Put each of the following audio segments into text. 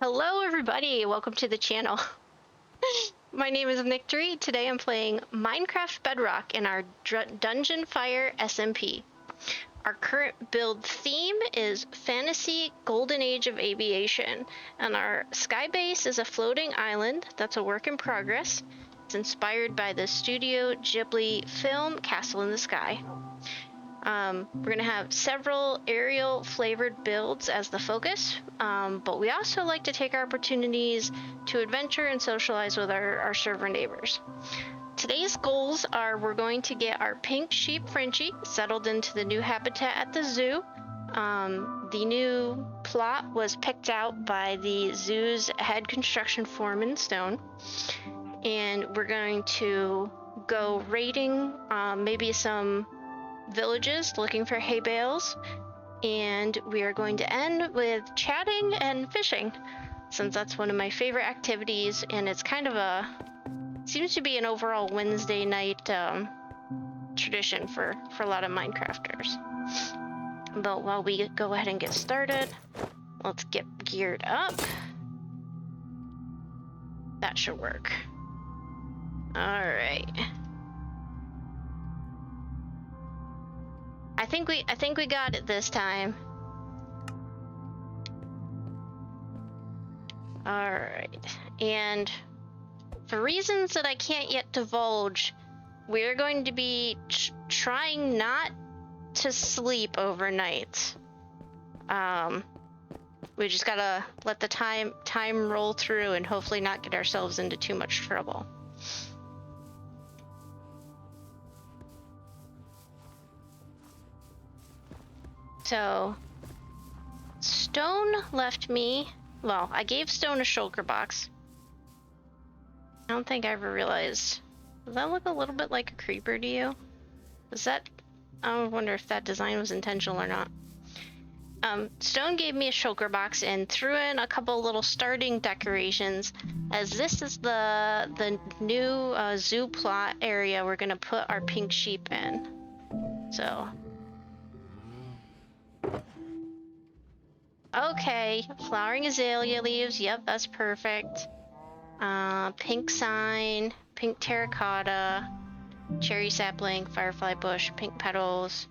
Hello everybody, welcome to the channel. My name is Victory. Today I'm playing Minecraft Bedrock in our Dungeonfire SMP. Our current build theme is Fantasy Golden Age of Aviation, and our sky base is a floating island that's a work in progress. It's inspired by the Studio Ghibli film Castle in the Sky. We're gonna have several aerial flavored builds as the focus, but we also like to take our opportunities to adventure and socialize with our server neighbors. Today's goals are we're going to get our pink sheep Frenchy settled into the new habitat at the zoo. The new plot was picked out by the zoo's head construction foreman, Stone, and we're going to go raiding maybe some villages looking for hay bales, and we are going to end with chatting and fishing, since that's one of my favorite activities, and it's kind of seems to be an overall Wednesday night tradition for a lot of Minecrafters. But while we go ahead and get started, let's get geared up. That should work. All right. I think we got it this time. All right, and for reasons that I can't yet divulge, we're going to be trying not to sleep overnight. We just gotta let the time roll through and hopefully not get ourselves into too much trouble. So, Stone left me, well, I gave Stone a shulker box. I don't think I ever realized, does that look a little bit like a creeper to you? Is that, I wonder if that design was intentional or not. Stone gave me a shulker box and threw in a couple little starting decorations, as this is the new zoo plot area we're gonna put our pink sheep in. So. Okay, flowering azalea leaves, yep, that's perfect. Pink sign, pink terracotta, cherry sapling, firefly bush, pink petals.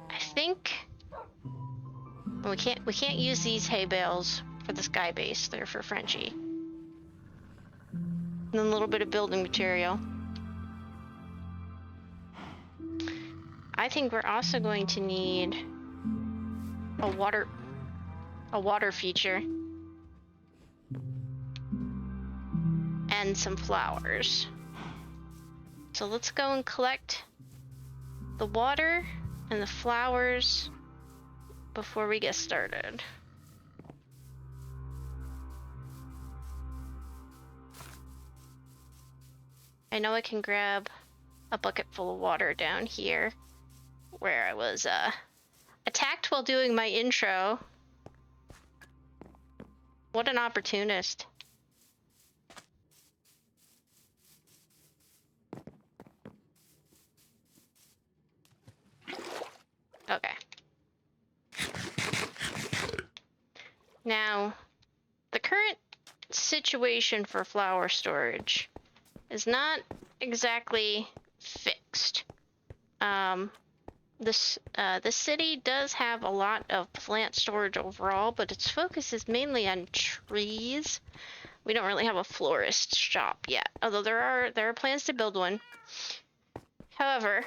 I think we can't use these hay bales for the sky base. They're for Frenchy. And then a little bit of building material. I think we're also going to need a water feature and some flowers. So let's go and collect the water and the flowers before we get started. I know I can grab a bucket full of water down here where I was attacked while doing my intro. What an opportunist. Okay. Now, the current situation for flower storage is not exactly fixed. The city does have a lot of plant storage overall, but its focus is mainly on trees. We don't really have a florist shop yet, although there are plans to build one. However,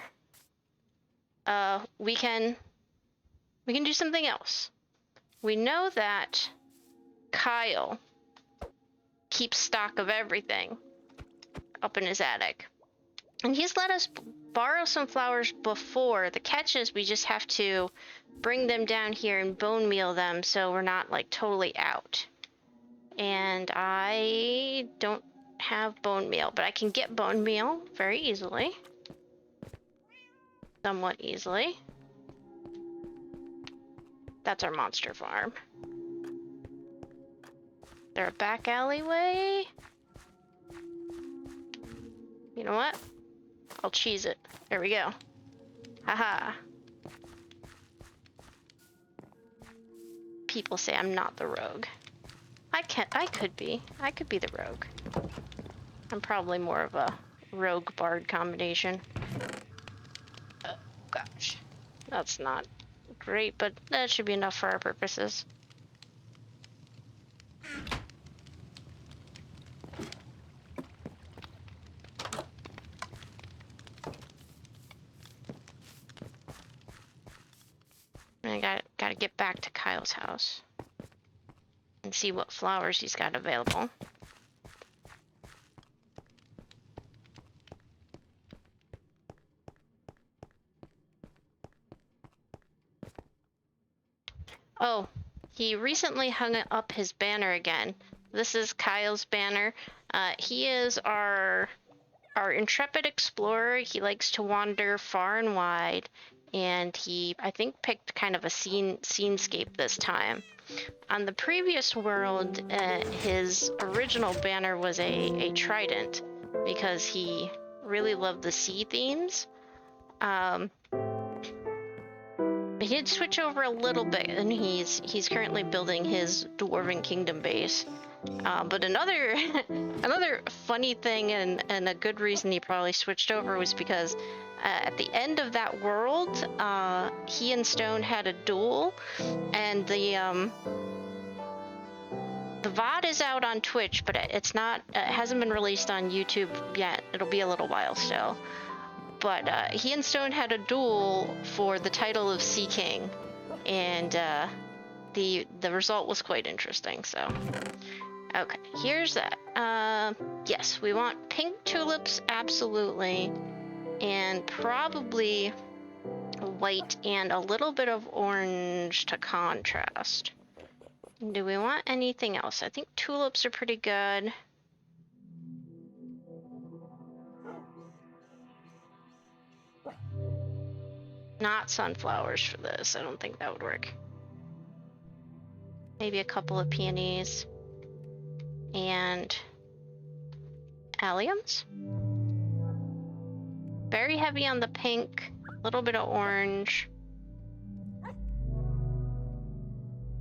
we can do something else. We know that Kyle keeps stock of everything up in his attic, and he's let us borrow some flowers before. The catch is we just have to bring them down here and bone meal them so we're not like totally out. And I don't have bone meal, but I can get bone meal very easily. Somewhat easily. That's our monster farm. There a back alleyway? You know what? I'll cheese it. There we go. Haha. People say I'm not the rogue. Hi, I could be. I could be the rogue. I'm probably more of a rogue bard combination. Oh, gosh. That's not great, but that should be enough for our purposes. I gotta get back to Kyle's house and see what flowers he's got available. Oh, he recently hung up his banner again. This is Kyle's banner. He is our intrepid explorer. He likes to wander far and wide, and he, I think, picked kind of a scenescape this time. On the previous world, his original banner was a trident because he really loved the sea themes. He did switch over a little bit, and he's currently building his Dwarven Kingdom base. But another another funny thing and a good reason he probably switched over was because at the end of that world, he and Stone had a duel, and the VOD is out on Twitch, but it hasn't been released on YouTube yet. It'll be a little while still. But he and Stone had a duel for the title of Sea King, and the result was quite interesting. So, okay, here's that. Yes, we want pink tulips, absolutely, and probably white and a little bit of orange to contrast. Do we want anything else? I think tulips are pretty good. Not sunflowers for this. I don't think that would work. Maybe a couple of peonies and alliums. Very heavy on the pink, a little bit of orange.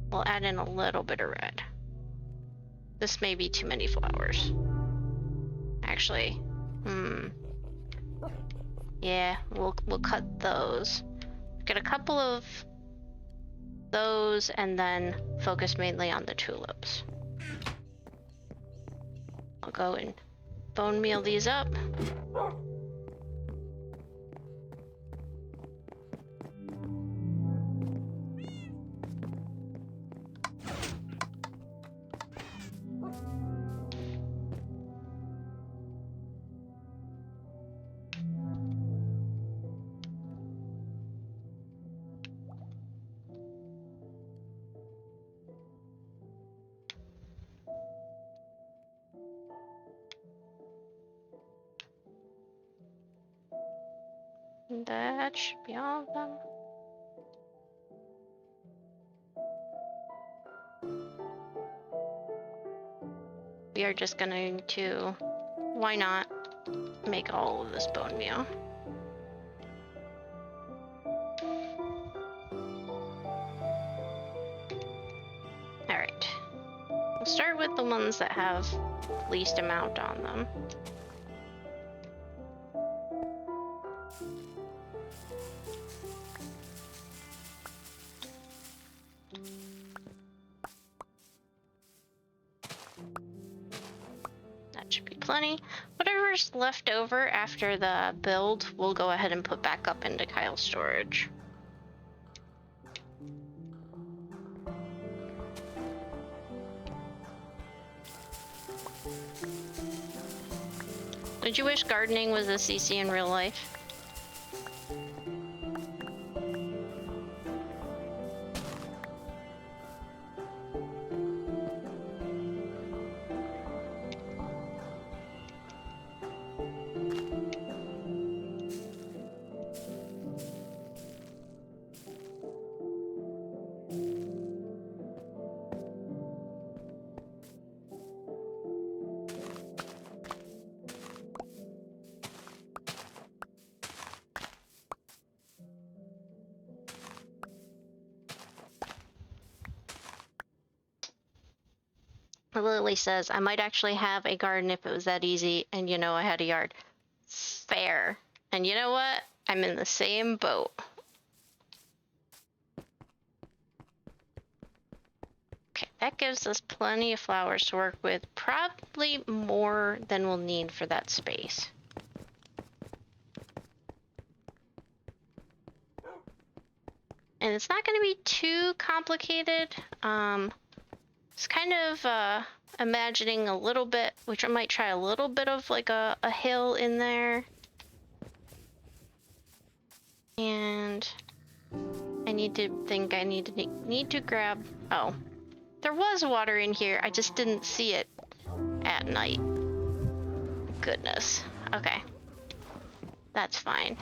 We'll add in a little bit of red. This may be too many flowers. Actually, yeah, we'll cut those. Get a couple of those and then focus mainly on the tulips. I'll go and bone meal these up. That should be all of them. We are just going to, why not, make all of this bone meal. Alright. We'll start with the ones that have least amount on them. Plenty. Whatever's left over after the build, we'll go ahead and put back up into Kyle's storage. Did you wish gardening was a CC in real life? Lily says, I might actually have a garden if it was that easy and, you know, I had a yard. Fair. And you know what? I'm in the same boat. Okay, that gives us plenty of flowers to work with. Probably more than we'll need for that space. And it's not going to be too complicated. It's kind of imagining a little bit, which I might try a little bit of like a hill in there. And I need to grab, oh, there was water in here. I just didn't see it at night. Goodness. Okay. That's fine.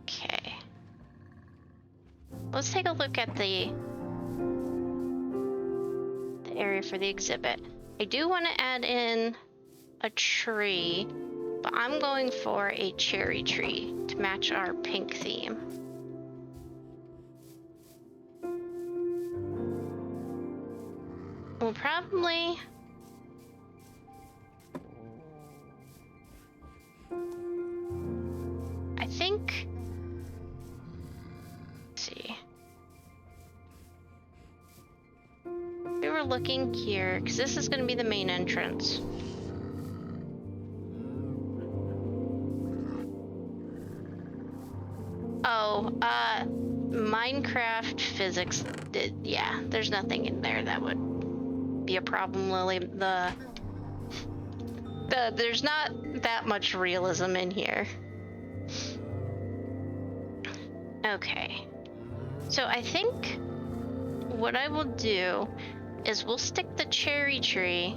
Okay. Let's take a look at the area for the exhibit. I do want to add in a tree, but I'm going for a cherry tree to match our pink theme. We'll probably... I think... Let's see. We were looking here, because this is going to be the main entrance. Oh, Minecraft physics, yeah, there's nothing in there that would be a problem, Lily. There's not that much realism in here. Okay. So I think what I will do is we'll stick the cherry tree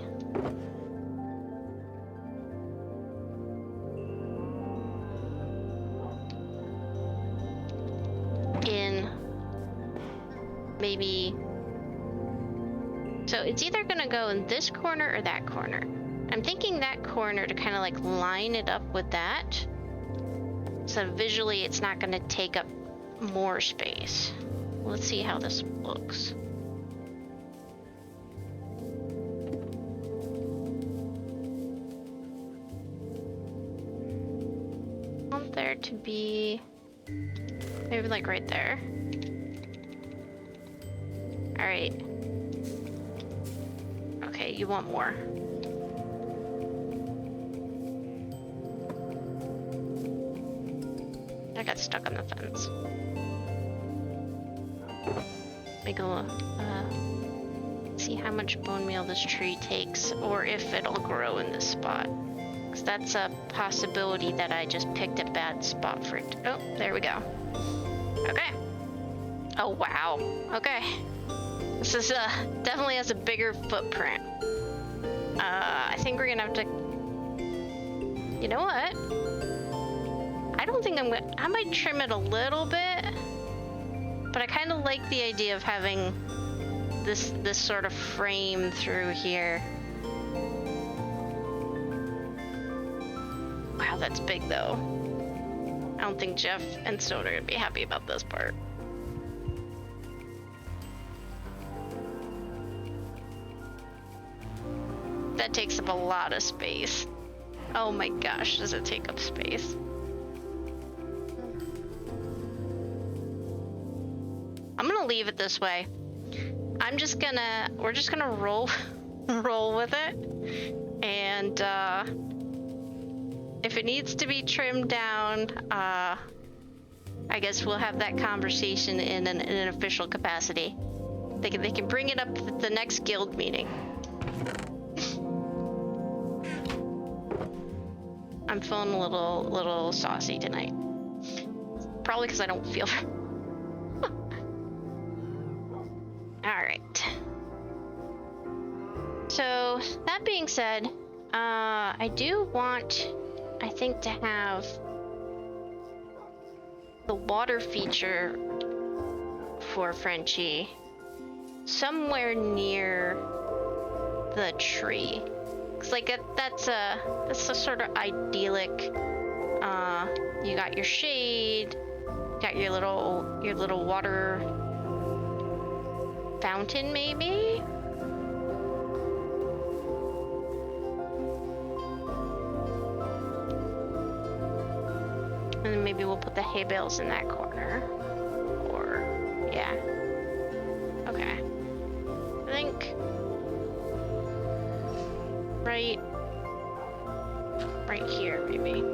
in maybe, so it's either gonna go in this corner or that corner. I'm thinking that corner to kind of like line it up with that, so visually it's not gonna take up more space. Let's see how this looks. I want there to be maybe like right there. All right. Okay, you want more. I got stuck on the fence. Make a see how much bone meal this tree takes, or if it'll grow in this spot. Because that's a possibility that I just picked a bad spot for it. Oh, there we go. Okay. Oh, wow. Okay. This is definitely has a bigger footprint. I think we're gonna have to... You know what? I don't think I might trim it a little bit, but I kind of like the idea of having this sort of frame through here. Wow, that's big though. I don't think Jeff and Stone are gonna be happy about this part. That takes up a lot of space. Oh my gosh, does it take up space? I'm gonna leave it this way. We're just gonna roll with it. And if it needs to be trimmed down, I guess we'll have that conversation in an official capacity. They can bring it up at the next guild meeting. I'm feeling a little saucy tonight. Probably because I don't feel. Alright. So, that being said, I do want, I think, to have the water feature for Frenchy somewhere near the tree. Cause like that's a sort of idyllic. You got your shade, you Got your little water fountain, maybe? And then maybe we'll put the hay bales in that corner. Or, yeah. Okay. I think right here, maybe.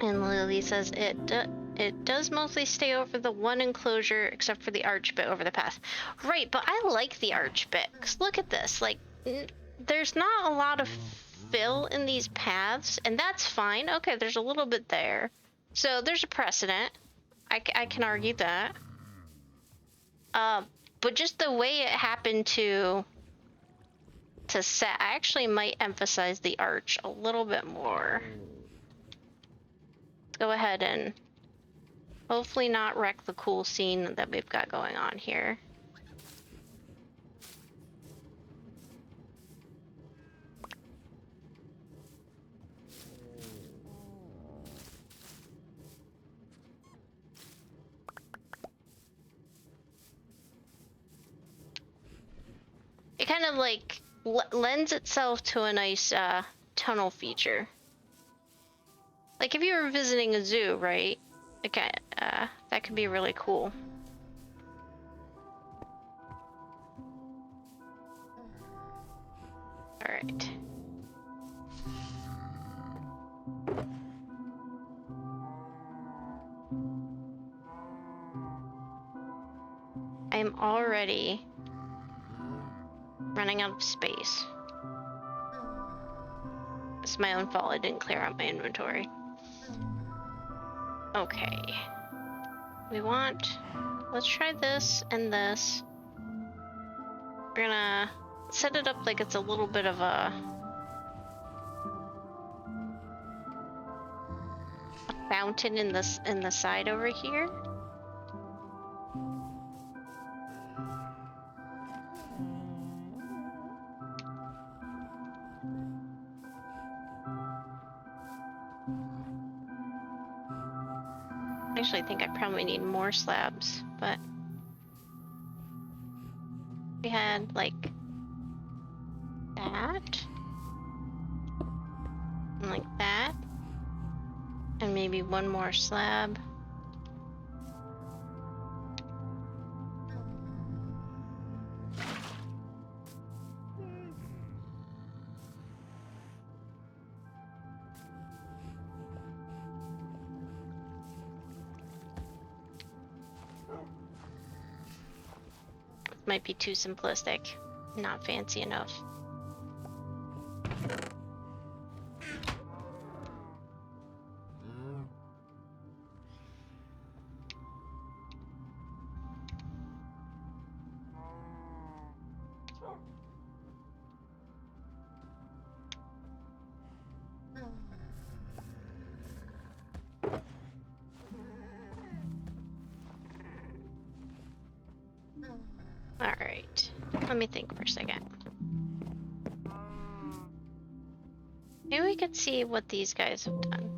And Lily says it does mostly stay over the one enclosure except for the arch bit over the path. Right, but I like the arch bit. 'Cause look at this. Like, there's not a lot of fill in these paths, and that's fine. Okay, there's a little bit there. So there's a precedent. I can argue that. But just the way it happened to set, I actually might emphasize the arch a little bit more. Let's go ahead and hopefully not wreck the cool scene that we've got going on here. It kind of like lends itself to a nice tunnel feature. Like if you were visiting a zoo, right? Okay, that could be really cool. All right. I am already running out of space. It's my own fault I didn't clear out my inventory. Okay. Let's try this and this. We're gonna set it up like it's a little bit of a fountain in the side over here. Actually, I think I probably need more slabs, but we had like that and like that, and maybe one more slab. Might be too simplistic, not fancy enough. Alright, let me think for a second. Maybe we could see what these guys have done.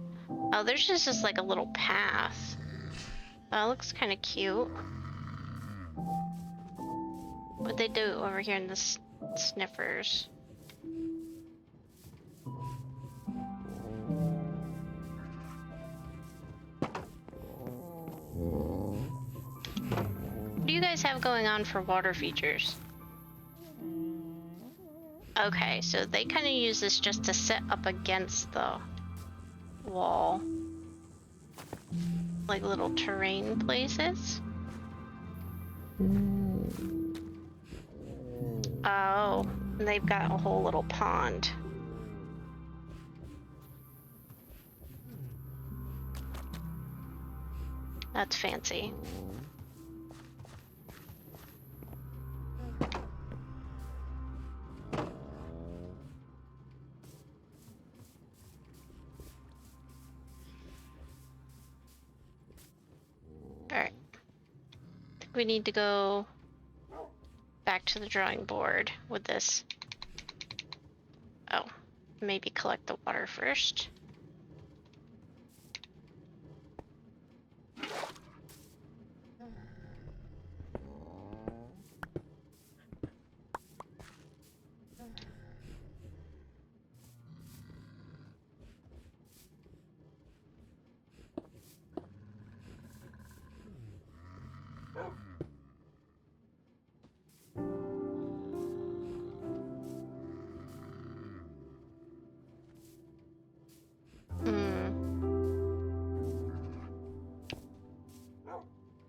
Oh, there's just like a little path. That looks kind of cute. What'd they do over here in the sniffers? What do you guys have going on for water features? Okay, so they kind of use this just to set up against the wall. Like little terrain places. Oh, and they've got a whole little pond. That's fancy. Alright. I think we need to go back to the drawing board with this. Oh, maybe collect the water first.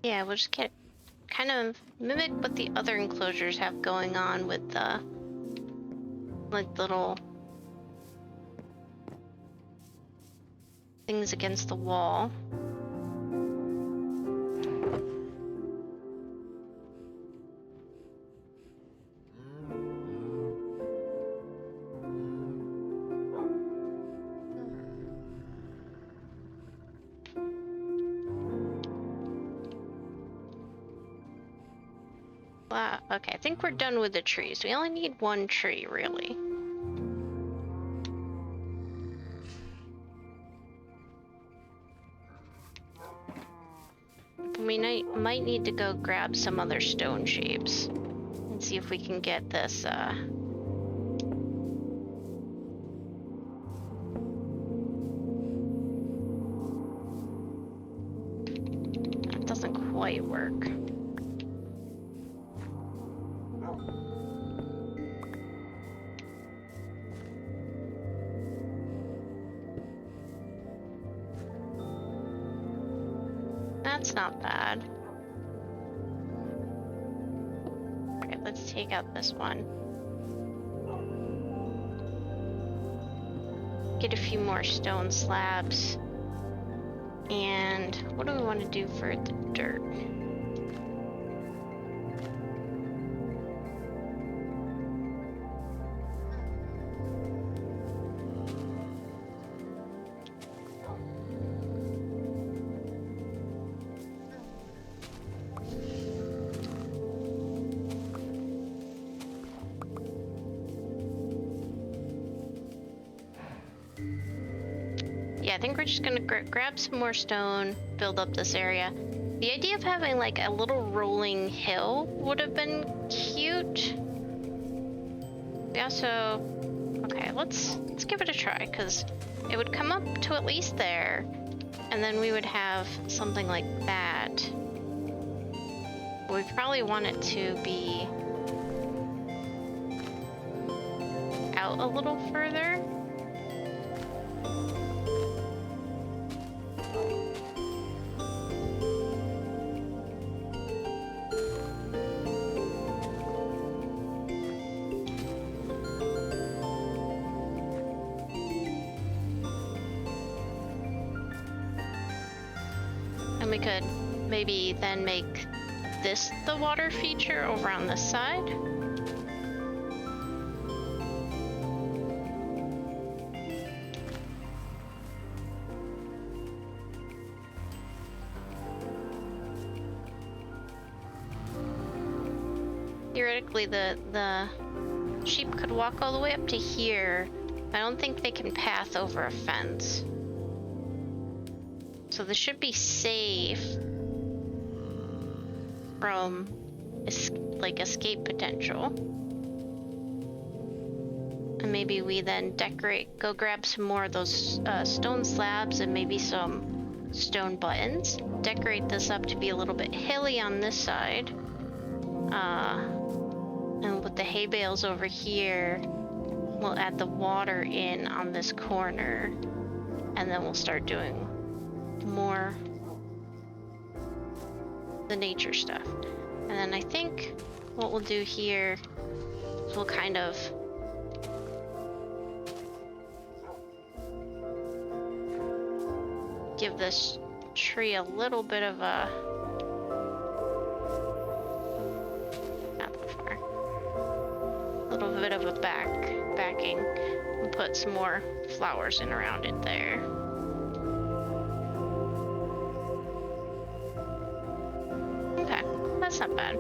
Yeah, we'll just get kind of mimic what the other enclosures have going on with the like little things against the wall. Wow, okay, I think we're done with the trees. We only need one tree, really. We might need to go grab some other stone shapes and see if we can get this, that doesn't quite work. That's not bad. Okay, let's take out this one. Get a few more stone slabs. And what do we want to do for the dirt? Yeah, I think we're just gonna grab some more stone, build up this area. The idea of having like a little rolling hill would have been cute. Yeah, so okay, let's give it a try, because it would come up to at least there, and then we would have something like that. We probably want it to be out a little further. We could maybe then make this the water feature over on this side. Theoretically, the sheep could walk all the way up to here. I don't think they can path over a fence. So this should be safe from escape potential. And maybe we then go grab some more of those stone slabs and maybe some stone buttons. Decorate this up to be a little bit hilly on this side. And with the hay bales over here, we'll add the water in on this corner. And then we'll start doing more the nature stuff. And then I think what we'll do here is we'll kind of give this tree a little bit of a bit of a backing and put some more flowers in around it there. That's not bad.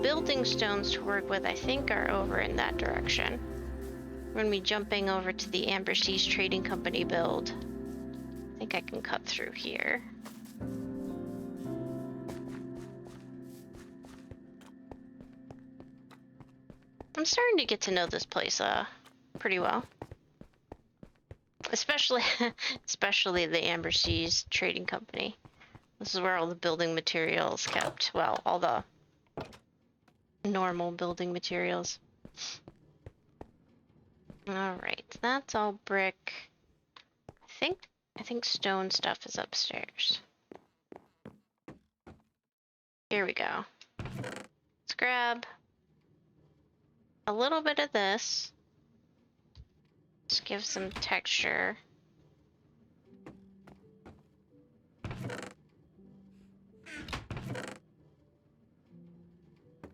building stones to work with, I think, are over in that direction. We're gonna be jumping over to the Amber Seas Trading Company build. I think I can cut through here. I'm starting to get to know this place pretty well. Especially the Amber Seas Trading Company. This is where all the building materials kept. Well, all the normal building materials. Alright, that's all brick. I think stone stuff is upstairs. Here we go. Let's grab a little bit of this. Just give some texture.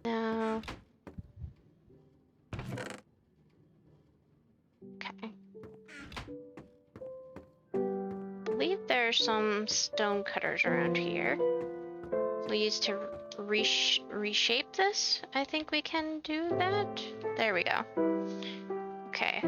No. Okay. I believe there are some stone cutters around here. We used to reshape this. I think we can do that. There we go. Okay.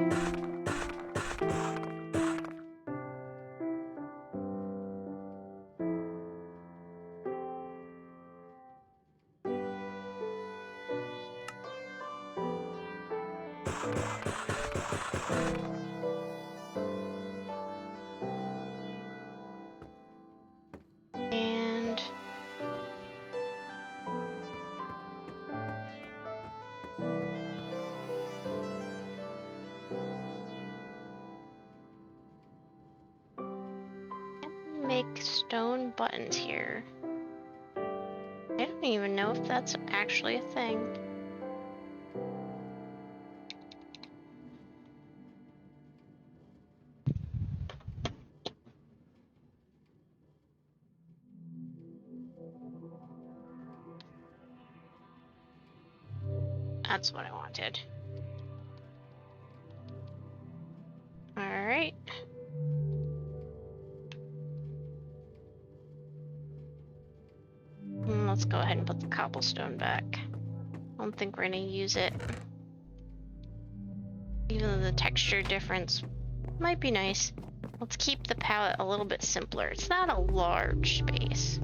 And make stone buttons here. I don't even know if that's actually a thing. That's what I wanted. Alright. Let's go ahead and put the cobblestone back. I don't think we're gonna use it. Even though the texture difference might be nice. Let's keep the palette a little bit simpler. It's not a large space.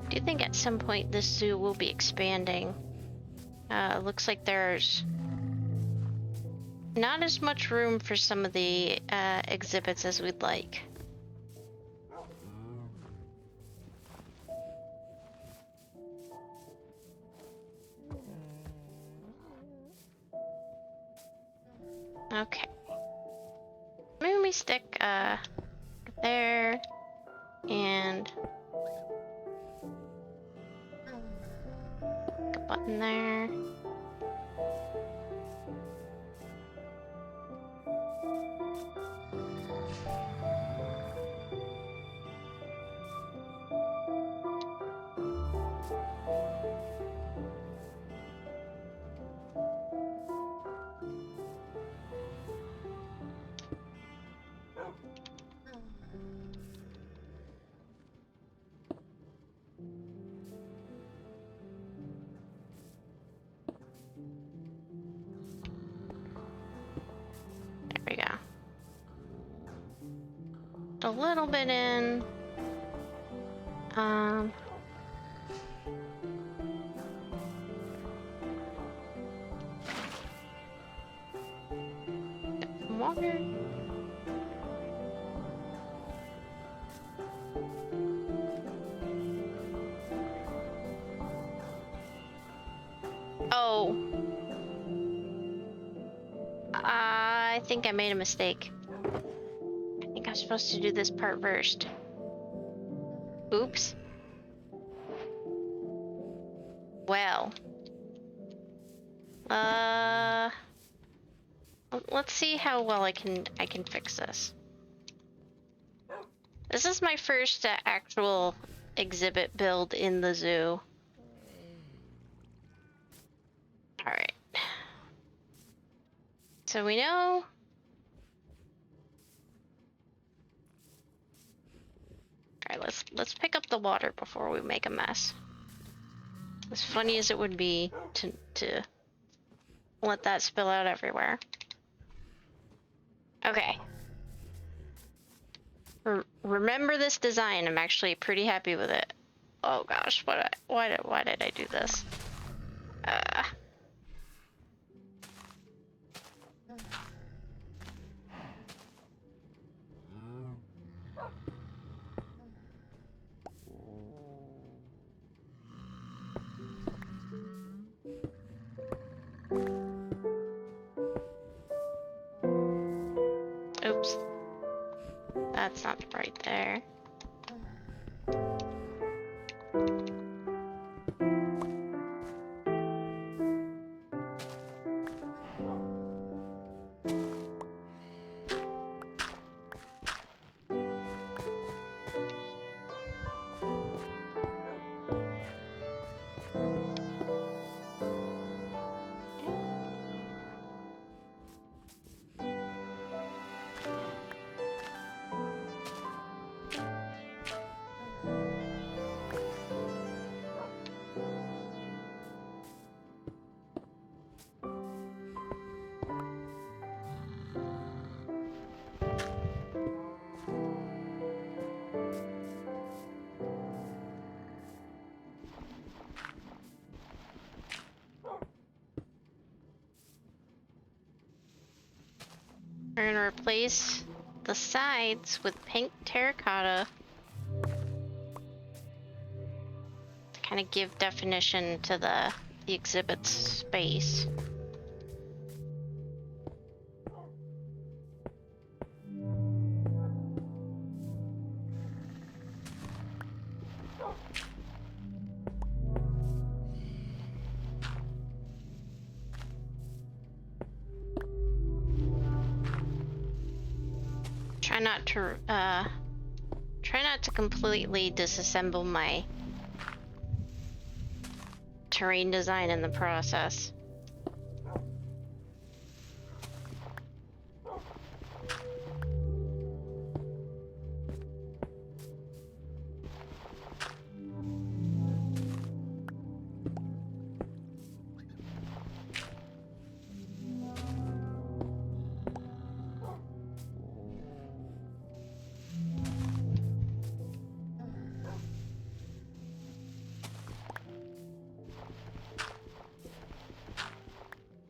I do think at some point this zoo will be expanding. Looks like there's not as much room for some of the exhibits as we'd like. Okay. Maybe we stick there and a button there. There we go. A little bit in. Water. Oh. I think I made a mistake. I think I'm supposed to do this part first. Oops. Well. let's see how well I can fix this. This is my first actual exhibit build in the zoo. All right. So we know. All right, let's pick up the water before we make a mess. As funny as it would be to let that spill out everywhere. Okay. Remember this design. I'm actually pretty happy with it. Oh gosh, why did I do this? Oops. That's not right there. We're gonna replace the sides with pink terracotta to kind of give definition to the exhibit's space. Try not to completely disassemble my terrain design in the process.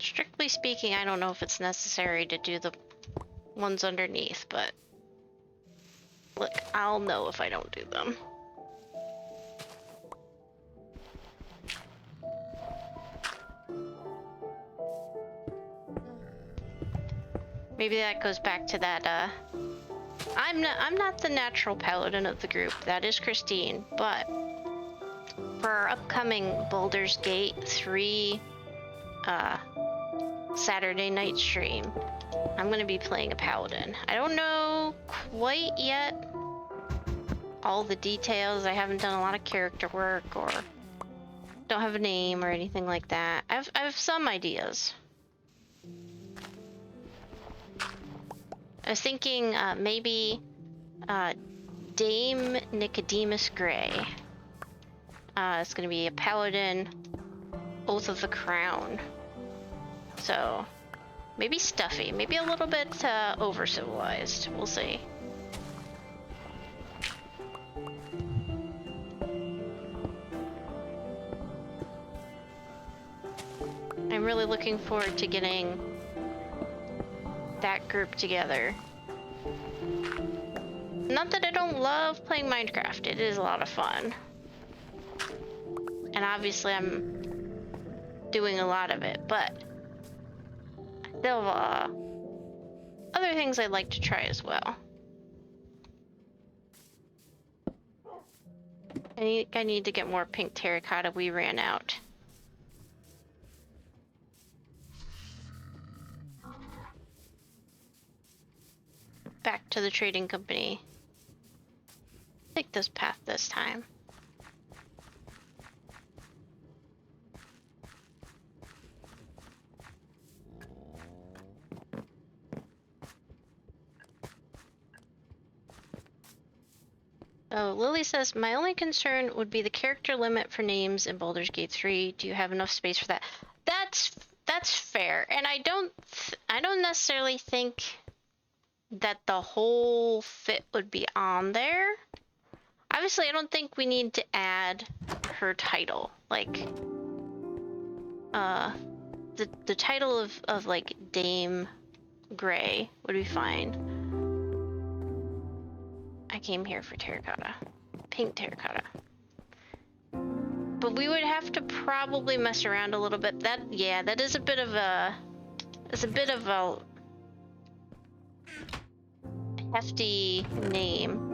Strictly speaking, I don't know if it's necessary to do the ones underneath, but look, I'll know if I don't do them. Maybe that goes back to that, I'm not the natural paladin of the group. That is Christine, but for our upcoming Baldur's Gate 3 Saturday night stream, I'm going to be playing a paladin. I don't know quite yet all the details. I haven't done a lot of character work or don't have a name or anything like that. I have some ideas. I was thinking maybe Dame Nicodemus Gray. It's going to be a paladin, Oath of the Crown. So maybe stuffy, maybe a little bit over-civilized. We'll see. I'm really looking forward to getting that group together. Not that I don't love playing Minecraft, it is a lot of fun. And obviously I'm doing a lot of it, but still other things I'd like to try as well. I need to get more pink terracotta. We ran out. back to the trading company. Take this path this time. Oh, Lily says, my only concern would be the character limit for names in Baldur's Gate 3. Do you have enough space for that? That's fair, and I don't necessarily think that the whole fit would be on there. Obviously, I don't think we need to add her title, like the title of like Dame Gray would be fine. I came here for terracotta, pink terracotta. But we would have to probably mess around a little bit. That is a bit of a, hefty name.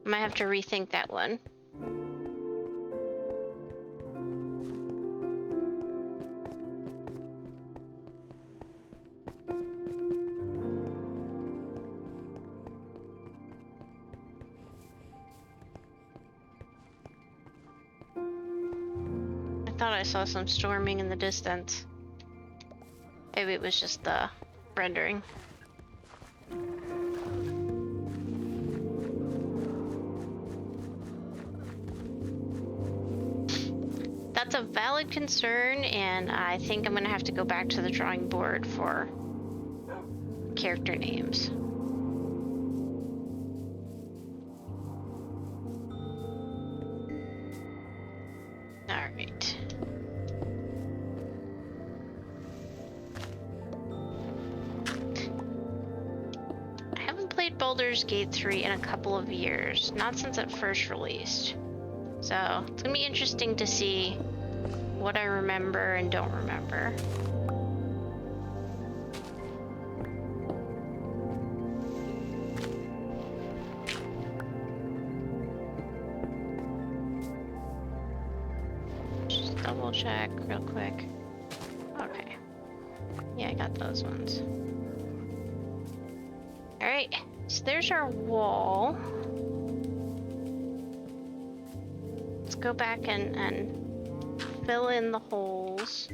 I might have to rethink that one. I thought I saw some storming in the distance. Maybe it was just the rendering. That's a valid concern, and I think I'm gonna have to go back to the drawing board for character names. Alright. I haven't played Baldur's Gate 3 in a couple of years, not since it first released. So it's gonna be interesting to see what I remember and don't remember. Just double check real quick. Okay. Yeah, I got those ones. Alright, so there's our wall. Let's go back and fill in the holes.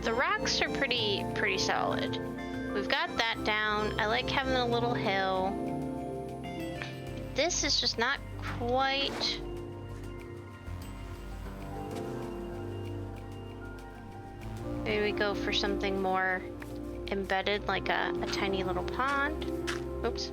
The rocks are pretty solid. We've got that down. I like having a little hill. This is just not quite. Maybe we go for something more embedded, like a tiny little pond. Oops.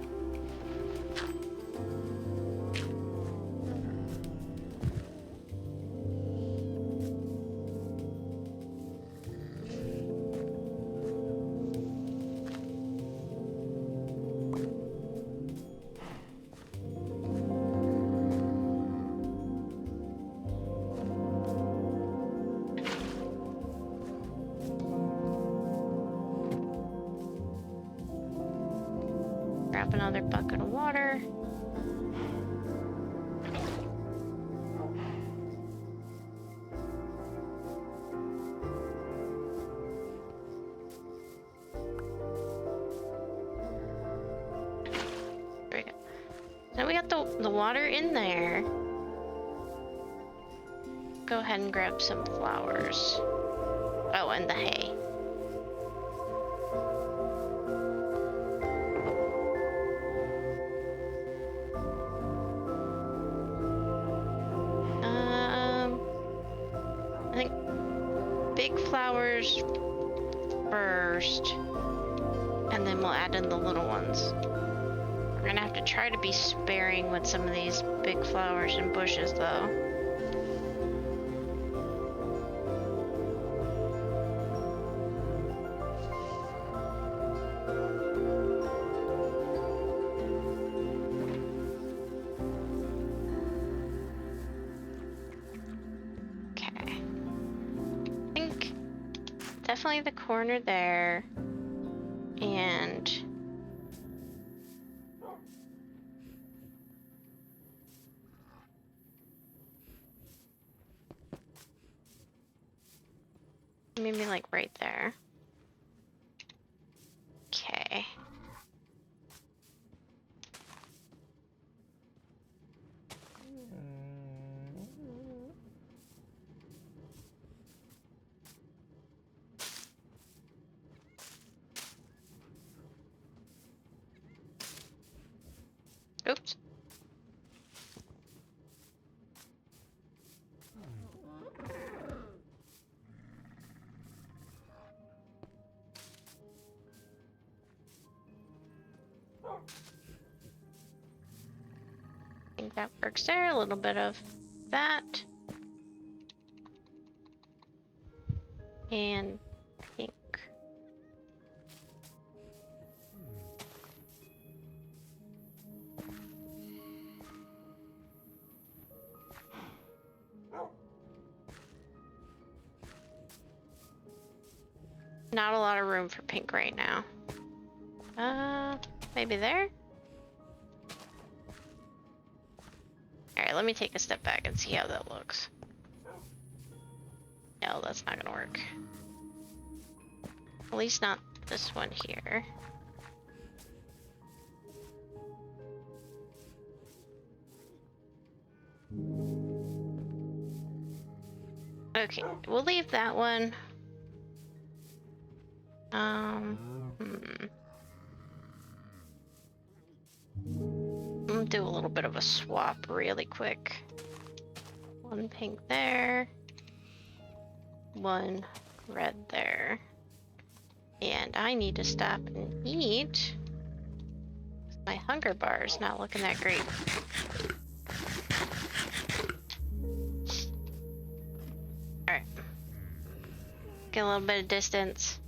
Grab another bucket of water. There we go. Now we got the water in there. Go ahead and grab some flowers. Oh, and the hay. flowers first, and then we'll add in the little ones. We're gonna have to try to be sparing with some of these big flowers and bushes though. Okay. I think definitely the corner there, and maybe like right there. Okay. Oops. I think that works there. A little bit of that. And pink. Not a lot of room for pink right now. Maybe there? Alright, let me take a step back and see how that looks. No, that's not gonna work. At least not this one here. Okay, we'll leave that one. I'll do a little bit of a swap really quick. One pink there. One red there. And I need to stop and eat. My hunger bar is not looking that great. Alright. Get a little bit of distance.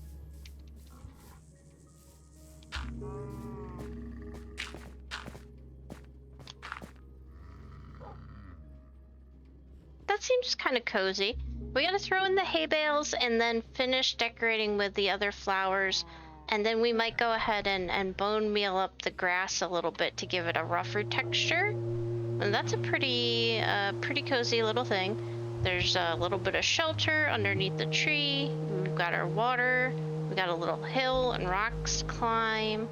That seems kind of cozy. We gotta throw in the hay bales and then finish decorating with the other flowers. And then we might go ahead and bone meal up the grass a little bit to give it a rougher texture. And that's a pretty cozy little thing. There's a little bit of shelter underneath the tree. We've got our water. We got a little hill and rocks to climb.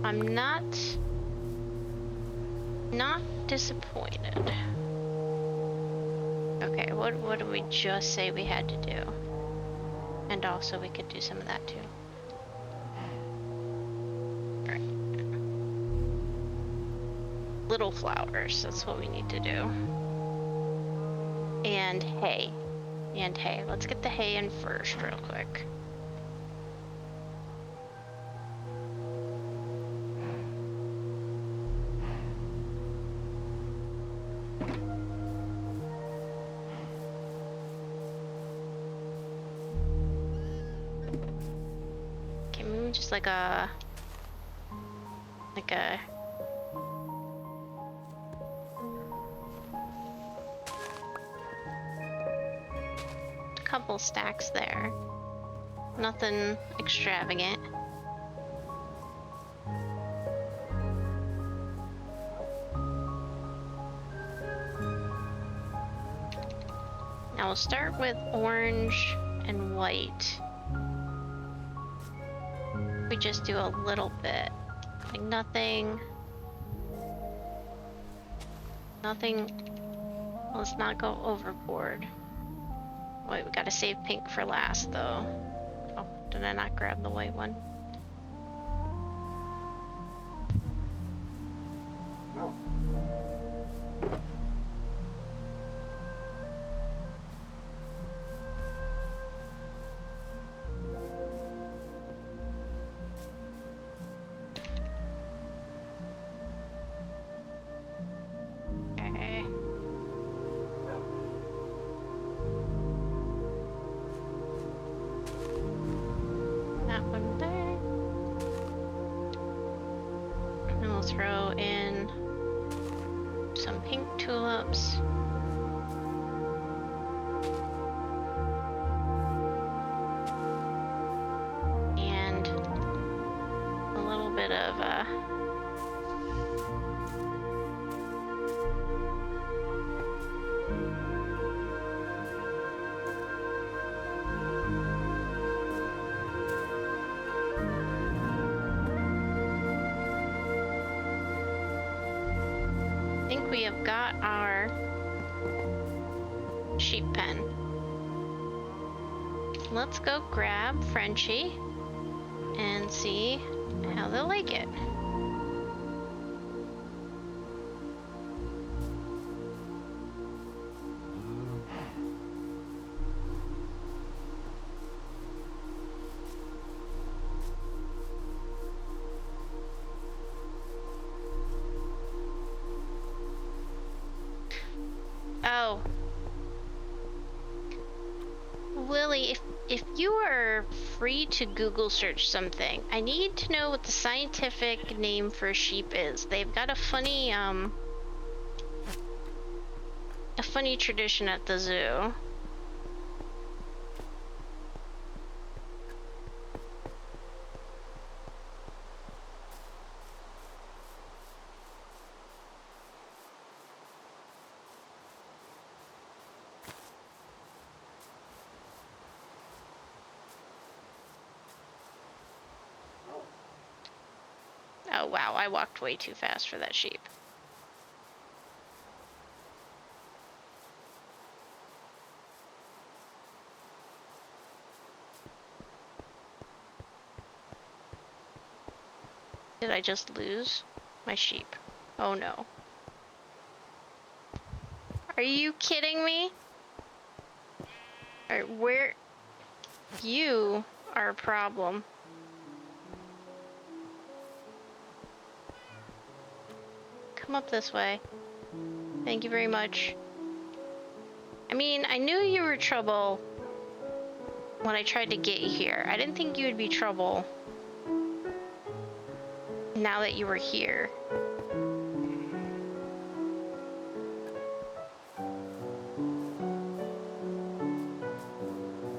I'm not disappointed. Okay, what did we just say we had to do? And also we could do some of that too. Right. Little flowers, that's what we need to do. And hay. And hay. Let's get the hay in first real quick. Just like a couple stacks there. Nothing extravagant. Now we'll start with orange and white. We just do a little bit, like nothing, let's not go overboard. Wait, we gotta save pink for last though. Oh, did I not grab the white one? throw in some pink tulips. And a little bit of I think we have got our sheep pen. Let's go grab Frenchy and see how they'll like it. Oh. Willie, if you are free to Google search something, I need to know what the scientific name for a sheep is. They've got a funny tradition at the zoo. Oh wow, I walked way too fast for that sheep. Did I just lose my sheep? Oh no. Are you kidding me? Or where? You are a problem. Come up this way. Thank you very much. I mean, I knew you were trouble when I tried to get you here. I didn't think you would be trouble now that you were here.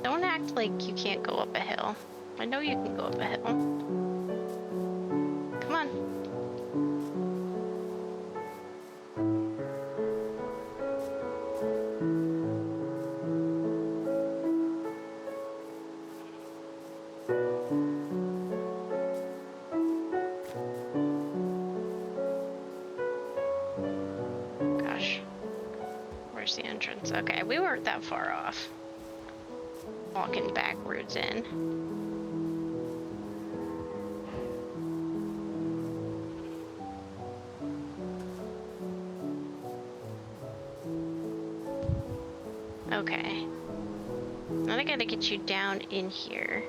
Don't act like you can't go up a hill. I know you can go up a hill. Come on. Gosh. Where's the entrance? Okay, we weren't that far off. Walking backwards in. Okay. Now I gotta get you down in here.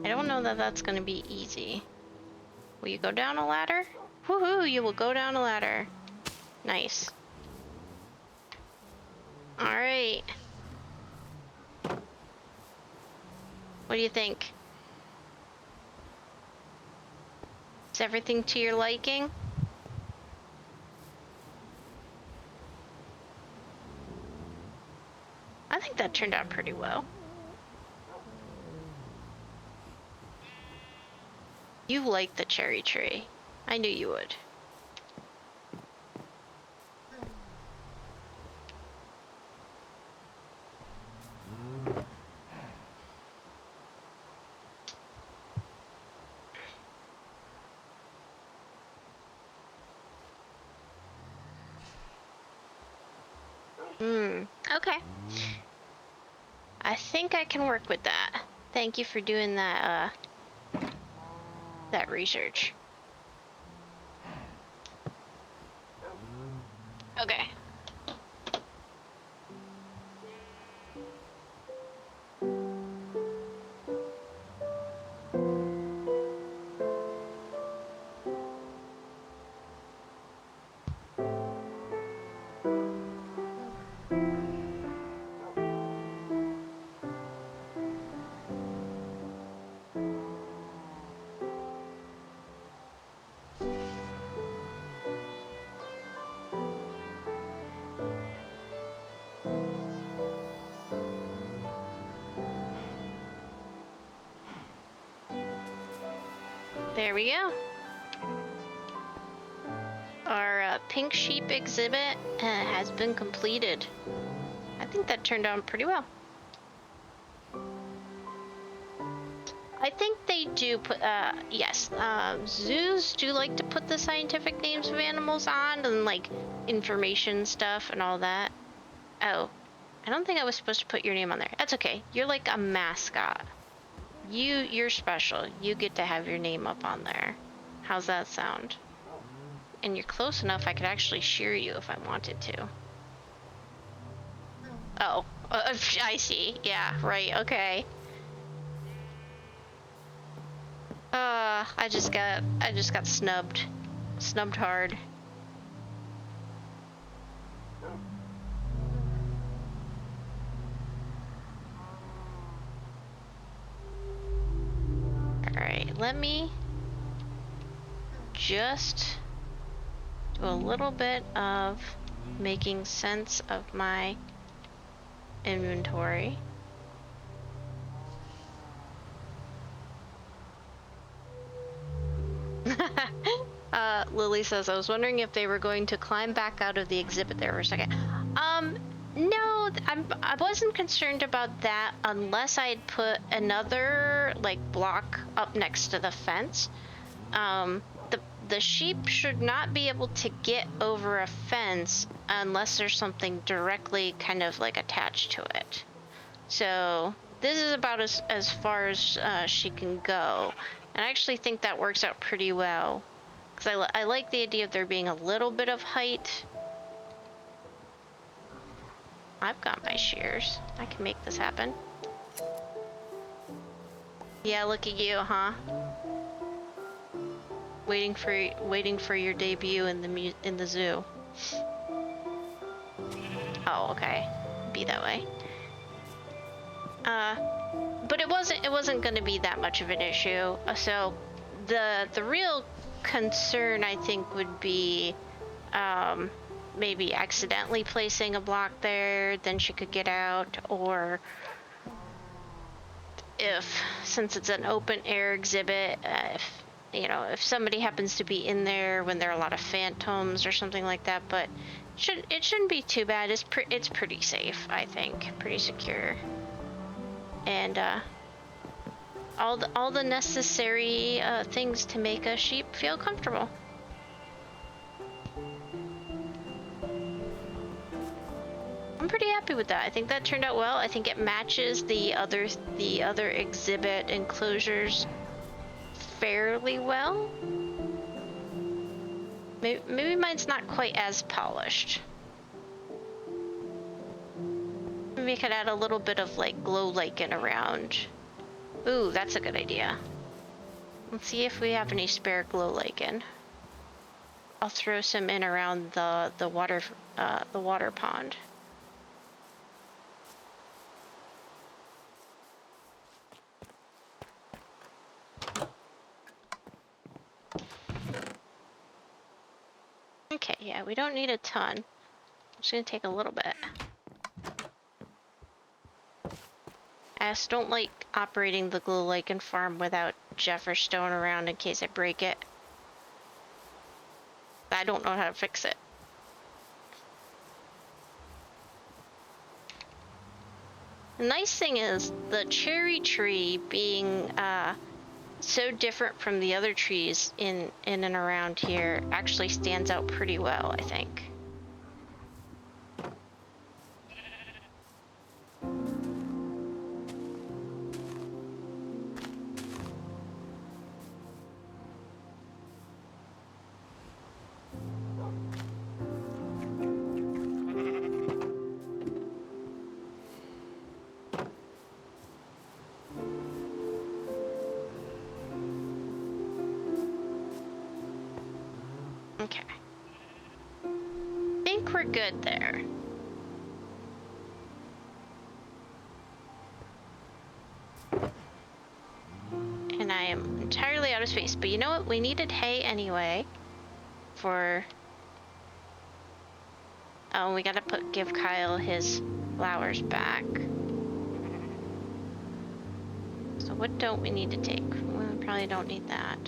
I don't know that that's gonna be easy. Will you go down a ladder? Woohoo! You will go down a ladder. Nice. Alright. What do you think? Is everything to your liking? I think that turned out pretty well. You like the cherry tree. I knew you would. Okay. I think I can work with that. Thank you for doing that, that research. Okay. There we go. Our pink sheep exhibit has been completed. I think that turned out pretty well. I think they do put, yes, zoos do like to put the scientific names of animals on and like information stuff and all that. Oh, I don't think I was supposed to put your name on there. That's okay. You're like a mascot. You're special. You get to have your name up on there. How's that sound? And you're close enough, I could actually shear you if I wanted to. Oh, I see. Yeah, right. Okay. I just got snubbed. Snubbed hard. Alright, let me just do a little bit of making sense of my inventory. Lily says, I was wondering if they were going to climb back out of the exhibit there for a second. No, I wasn't concerned about that unless I'd put another, like, block up next to the fence. The sheep should not be able to get over a fence unless there's something directly kind of, like, attached to it. So this is about as far as she can go. And I actually think that works out pretty well. Because I like the idea of there being a little bit of height. I've got my shears. I can make this happen. Yeah, look at you, huh? Waiting for your debut in the zoo. Oh, okay. Be that way. But it wasn't going to be that much of an issue. So the real concern, I think, would be maybe accidentally placing a block there, then she could get out, or since it's an open air exhibit, if somebody happens to be in there when there are a lot of phantoms or something like that. But it shouldn't be too bad. It's pretty safe, I think, pretty secure, and all the necessary things to make a sheep feel comfortable. I'm pretty happy with that. I think that turned out well. I think it matches the other exhibit enclosures fairly well. Maybe mine's not quite as polished. Maybe I could add a little bit of like glow lichen around. Ooh, that's a good idea. Let's see if we have any spare glow lichen. I'll throw some in around the water pond. Okay, yeah, we don't need a ton. I'm just gonna take a little bit. I just don't like operating the glow lichen farm without Jeff or Stone around in case I break it. I don't know how to fix it. The nice thing is the cherry tree being so different from the other trees in and around here actually stands out pretty well, I think. Okay. I think we're good there. And I am entirely out of space, but you know what? We needed hay anyway for... Oh, we gotta give Kyle his flowers back. So what don't we need to take? We probably don't need that.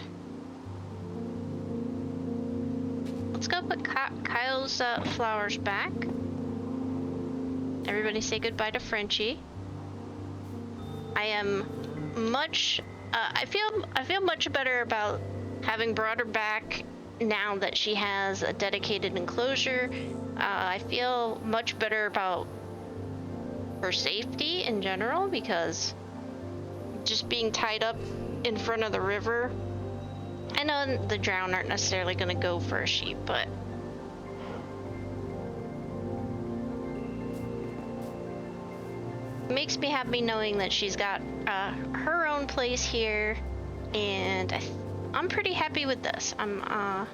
let's go put Kyle's flowers back. Everybody say goodbye to Frenchy. I am much, I feel much better about having brought her back now that she has a dedicated enclosure. I feel much better about her safety in general, because just being tied up in front of the river, I know the drowned aren't necessarily going to go for a sheep, but it makes me happy knowing that she's got her own place here, and I'm pretty happy with this. I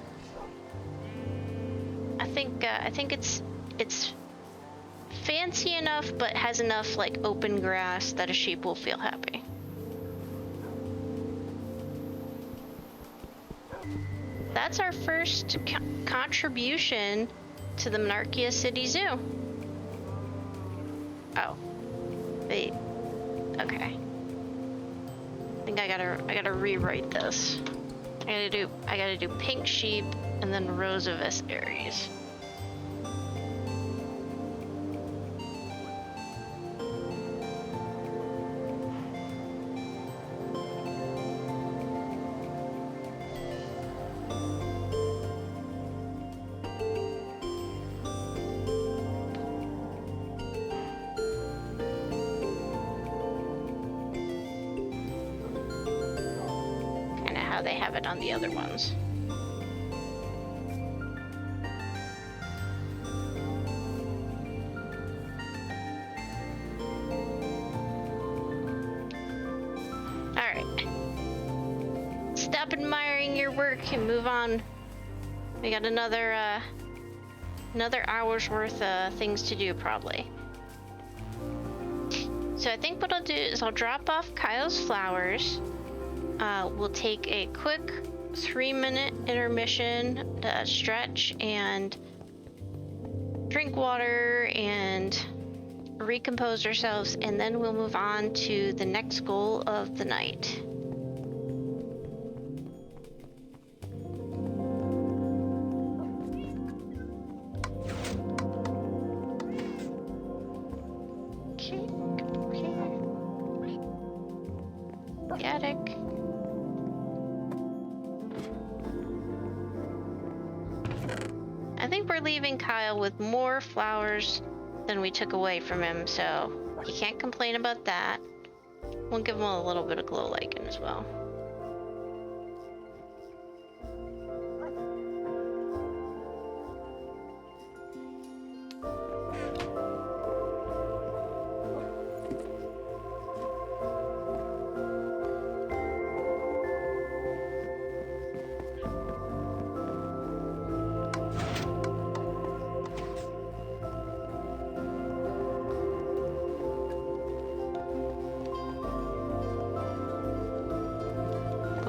think it's fancy enough, but has enough like open grass that a sheep will feel happy. That's our first contribution to the Monarchia City Zoo. Oh, wait. Okay. I think I gotta rewrite this. I gotta do pink sheep and then rows of Aries. They have it on the other ones. Alright. Stop admiring your work and move on. We got another hour's worth of things to do, probably. So I think what I'll do is I'll drop off Kyle's flowers. We'll take a quick 3-minute intermission to stretch and drink water and recompose ourselves, and then we'll move on to the next goal of the night. Okay, attic. I think we're leaving Kyle with more flowers than we took away from him, so he can't complain about that. We'll give him a little bit of glow lichen as well.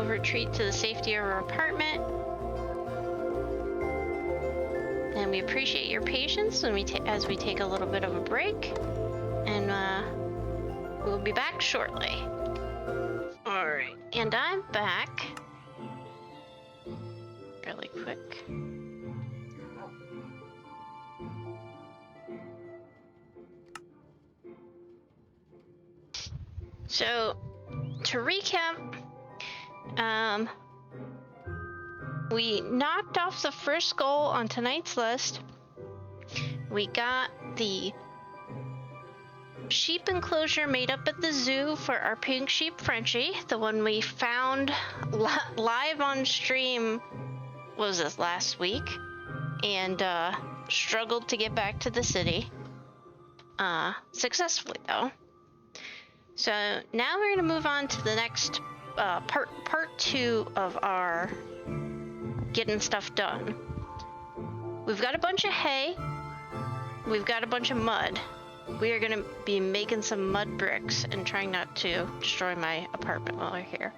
Retreat to the safety of our apartment, and we appreciate your patience when as we take a little bit of a break, and we'll be back shortly. All right, and I'm back really quick. So to recap, we knocked off the first goal on tonight's list. We got the sheep enclosure made up at the zoo for our pink sheep Frenchy, the one we found live on stream, was this last week, and struggled to get back to the city. Successfully though. So now we're gonna move on to the next part 2 of our getting stuff done. We've got a bunch of hay. We've got a bunch of mud. We are gonna be making some mud bricks and trying not to destroy my apartment while we're here.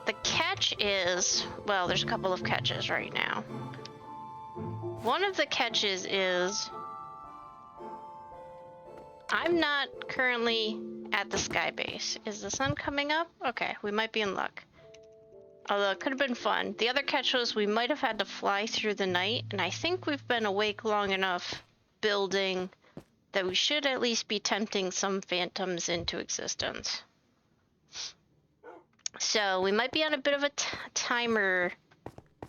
The catch is, well, there's a couple of catches right now. One of the catches is I'm not currently at the sky base. Is the sun coming up? Okay, we might be in luck. Although it could have been fun. The other catch was we might have had to fly through the night, and I think we've been awake long enough building that we should at least be tempting some phantoms into existence. So we might be on a bit of a timer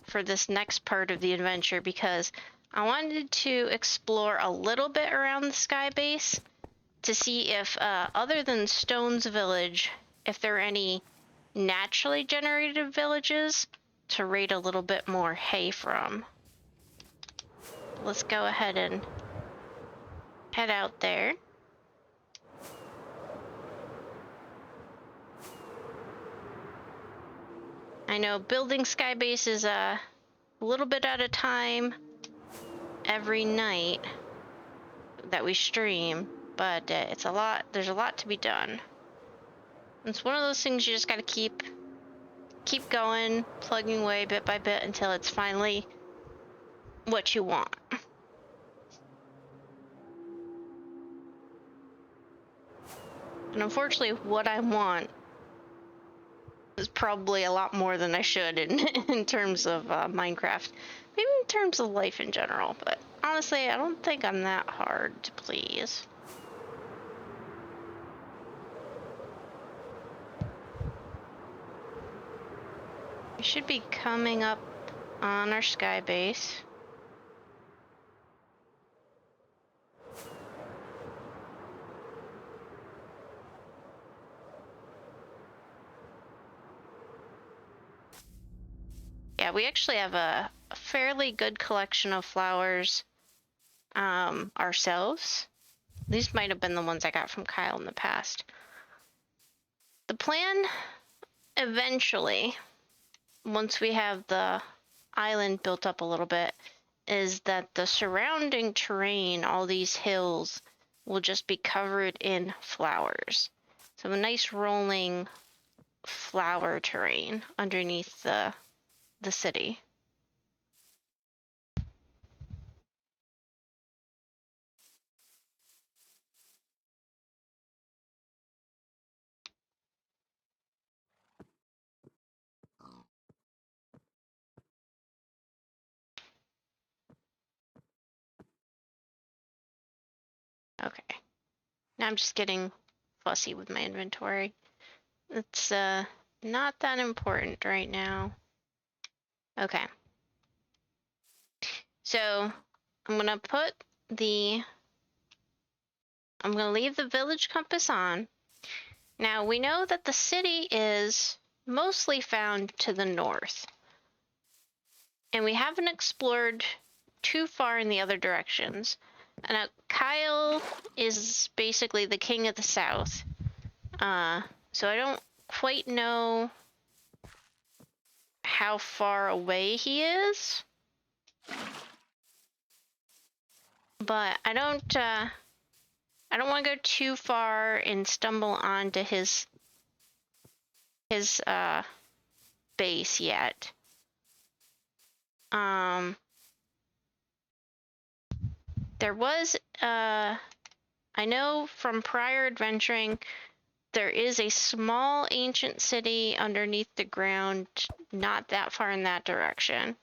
for this next part of the adventure because I wanted to explore a little bit around the sky base to see if, other than Stone's village, if there are any naturally generated villages to raid a little bit more hay from. Let's go ahead and head out there. I know building skybase is a little bit at a time every night that we stream, but it's a lot. There's a lot to be done. It's one of those things you just gotta keep going, plugging away bit by bit until it's finally what you want. And unfortunately, what I want is probably a lot more than I should in terms of Minecraft. Maybe in terms of life in general, but honestly, I don't think I'm that hard to please. We should be coming up on our sky base. Yeah, we actually have a fairly good collection of flowers ourselves. These might have been the ones I got from Kyle in the past. The plan eventually, once we have the island built up a little bit, is that the surrounding terrain, all these hills, will just be covered in flowers. So a nice rolling flower terrain underneath the city. Okay. Now I'm just getting fussy with my inventory. It's not that important right now. Okay. So I'm gonna leave the village compass on. Now we know that the city is mostly found to the north. And we haven't explored too far in the other directions. And Kyle is basically the king of the south. So I don't quite know how far away he is. But I don't want to go too far and stumble onto his base yet. There was I know from prior adventuring there is a small ancient city underneath the ground, not that far in that direction.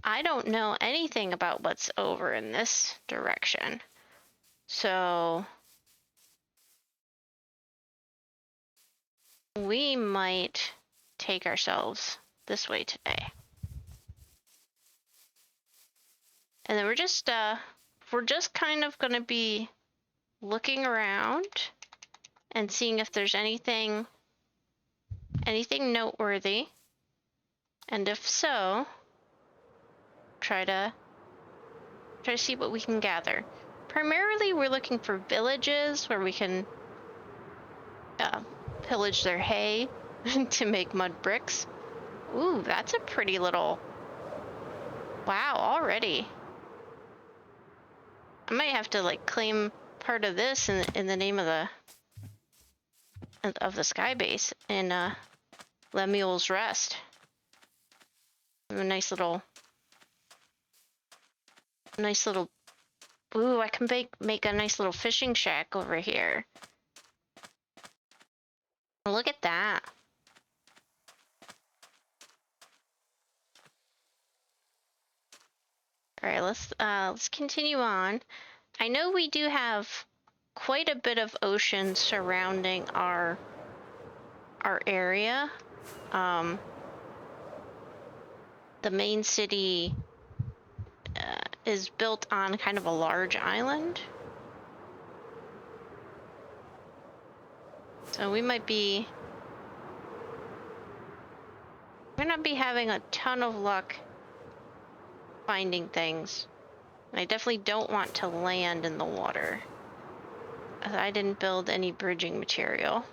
I don't know anything about what's over in this direction. So we might take ourselves this way today. And then we're just kind of gonna be looking around and seeing if there's anything noteworthy. And if so, try to see what we can gather. Primarily, we're looking for villages where we can pillage their hay to make mud bricks. Ooh, that's a pretty little... Wow, already. I might have to, like, claim part of this in the name of the sky base in Lemuel's Rest. A nice little... Ooh, I can make a nice little fishing shack over here. Look at that. All right, let's continue on. I know we do have quite a bit of ocean surrounding our area. The main city is built on kind of a large island. So we might not be having a ton of luck finding things. I definitely don't want to land in the water. I didn't build any bridging material.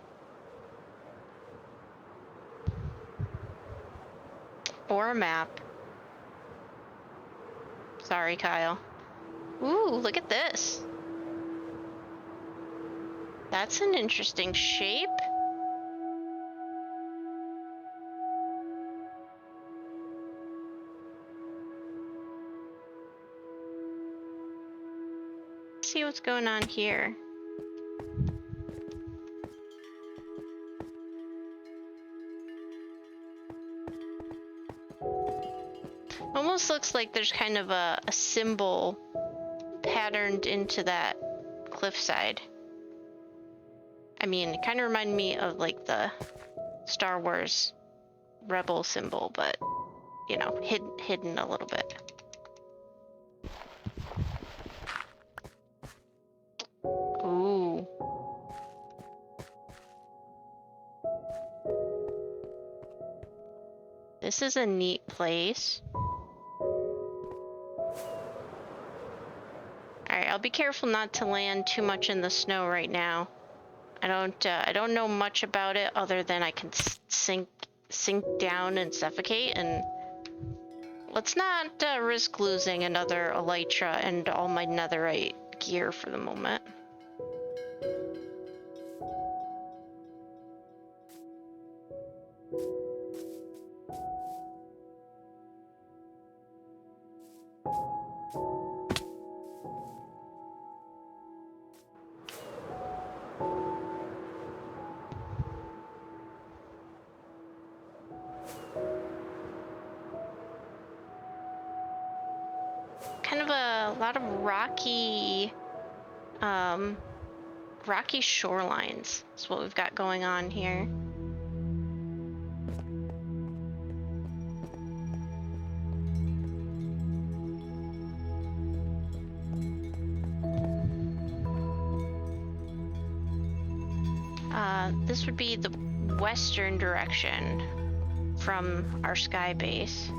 Or a map. Sorry, Kyle. Ooh, look at this. That's an interesting shape. Let's see what's going on here. Almost looks like there's kind of a symbol patterned into that cliffside. I mean, it kind of reminded me of like the Star Wars rebel symbol, but you know, hidden a little bit. Ooh. This is a neat place. Alright, I'll be careful not to land too much in the snow right now. I don't know much about it other than I can sink down and suffocate, and let's not risk losing another elytra and all my netherite gear for the moment. Kind of a lot of rocky shorelines is what we've got going on here. This would be the western direction from our sky base.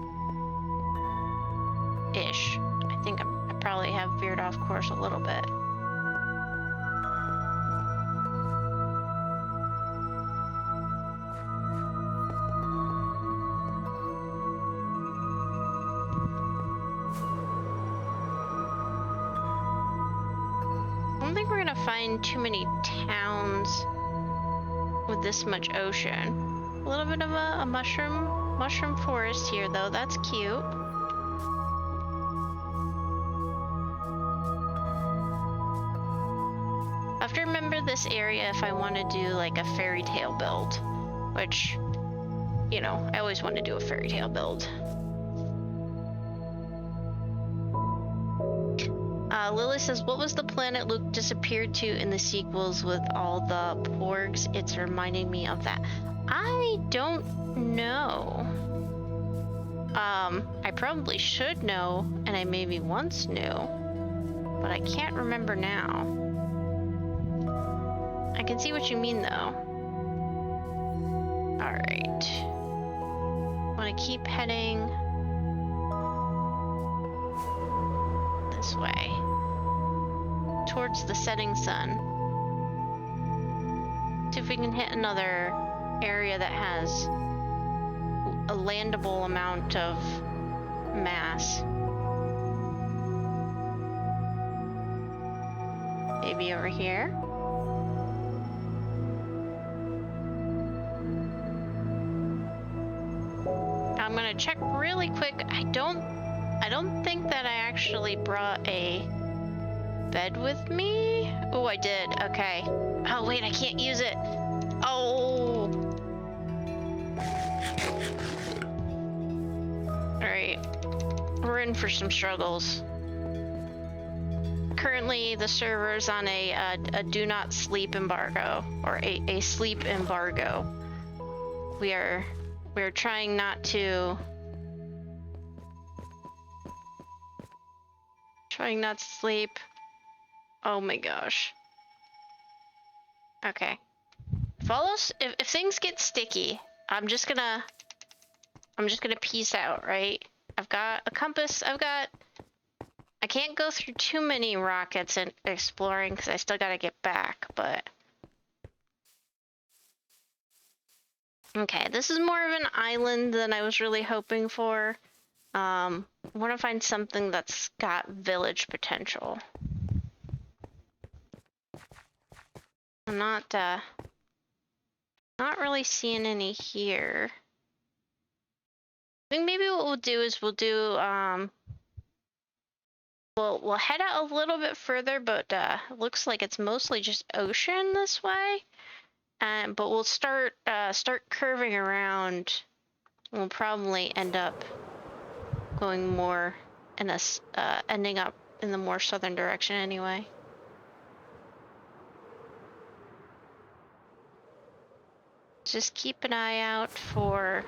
Ish. I think I probably have veered off course a little bit. I don't think we're gonna find too many towns with this much ocean. A little bit of a mushroom forest here though, that's cute. I have to remember this area if I want to do like a fairy tale build, which, you know, I always want to do a fairy tale build. Lily says, what was the planet Luke disappeared to in the sequels with all the porgs? It's reminding me of that. I don't know. I probably should know, and I maybe once knew, but I can't remember now. I can see what you mean though. Alright. Want to keep heading this way. Towards the setting sun. See if we can hit another area that has a landable amount of mass. Maybe over here. I'm gonna check really quick. I don't think that I actually brought a bed with me. Oh, I did. Okay. Oh wait, I can't use it. Oh. All right. We're we're in for some struggles. Currently, the server's on a do not sleep embargo, or a sleep embargo. We're trying not to sleep. Oh my gosh. Okay. If things get sticky, I'm just gonna peace out, right? I've got a compass. I can't go through too many rockets and exploring because I still gotta get back, but okay, this is more of an island than I was really hoping for. I want to find something that's got village potential. I'm not really seeing any here. I think maybe what we'll do is we'll head out a little bit further, but looks like it's mostly just ocean this way. But we'll start curving around. We'll probably end up going more in ending up in the more southern direction anyway. Just keep an eye out for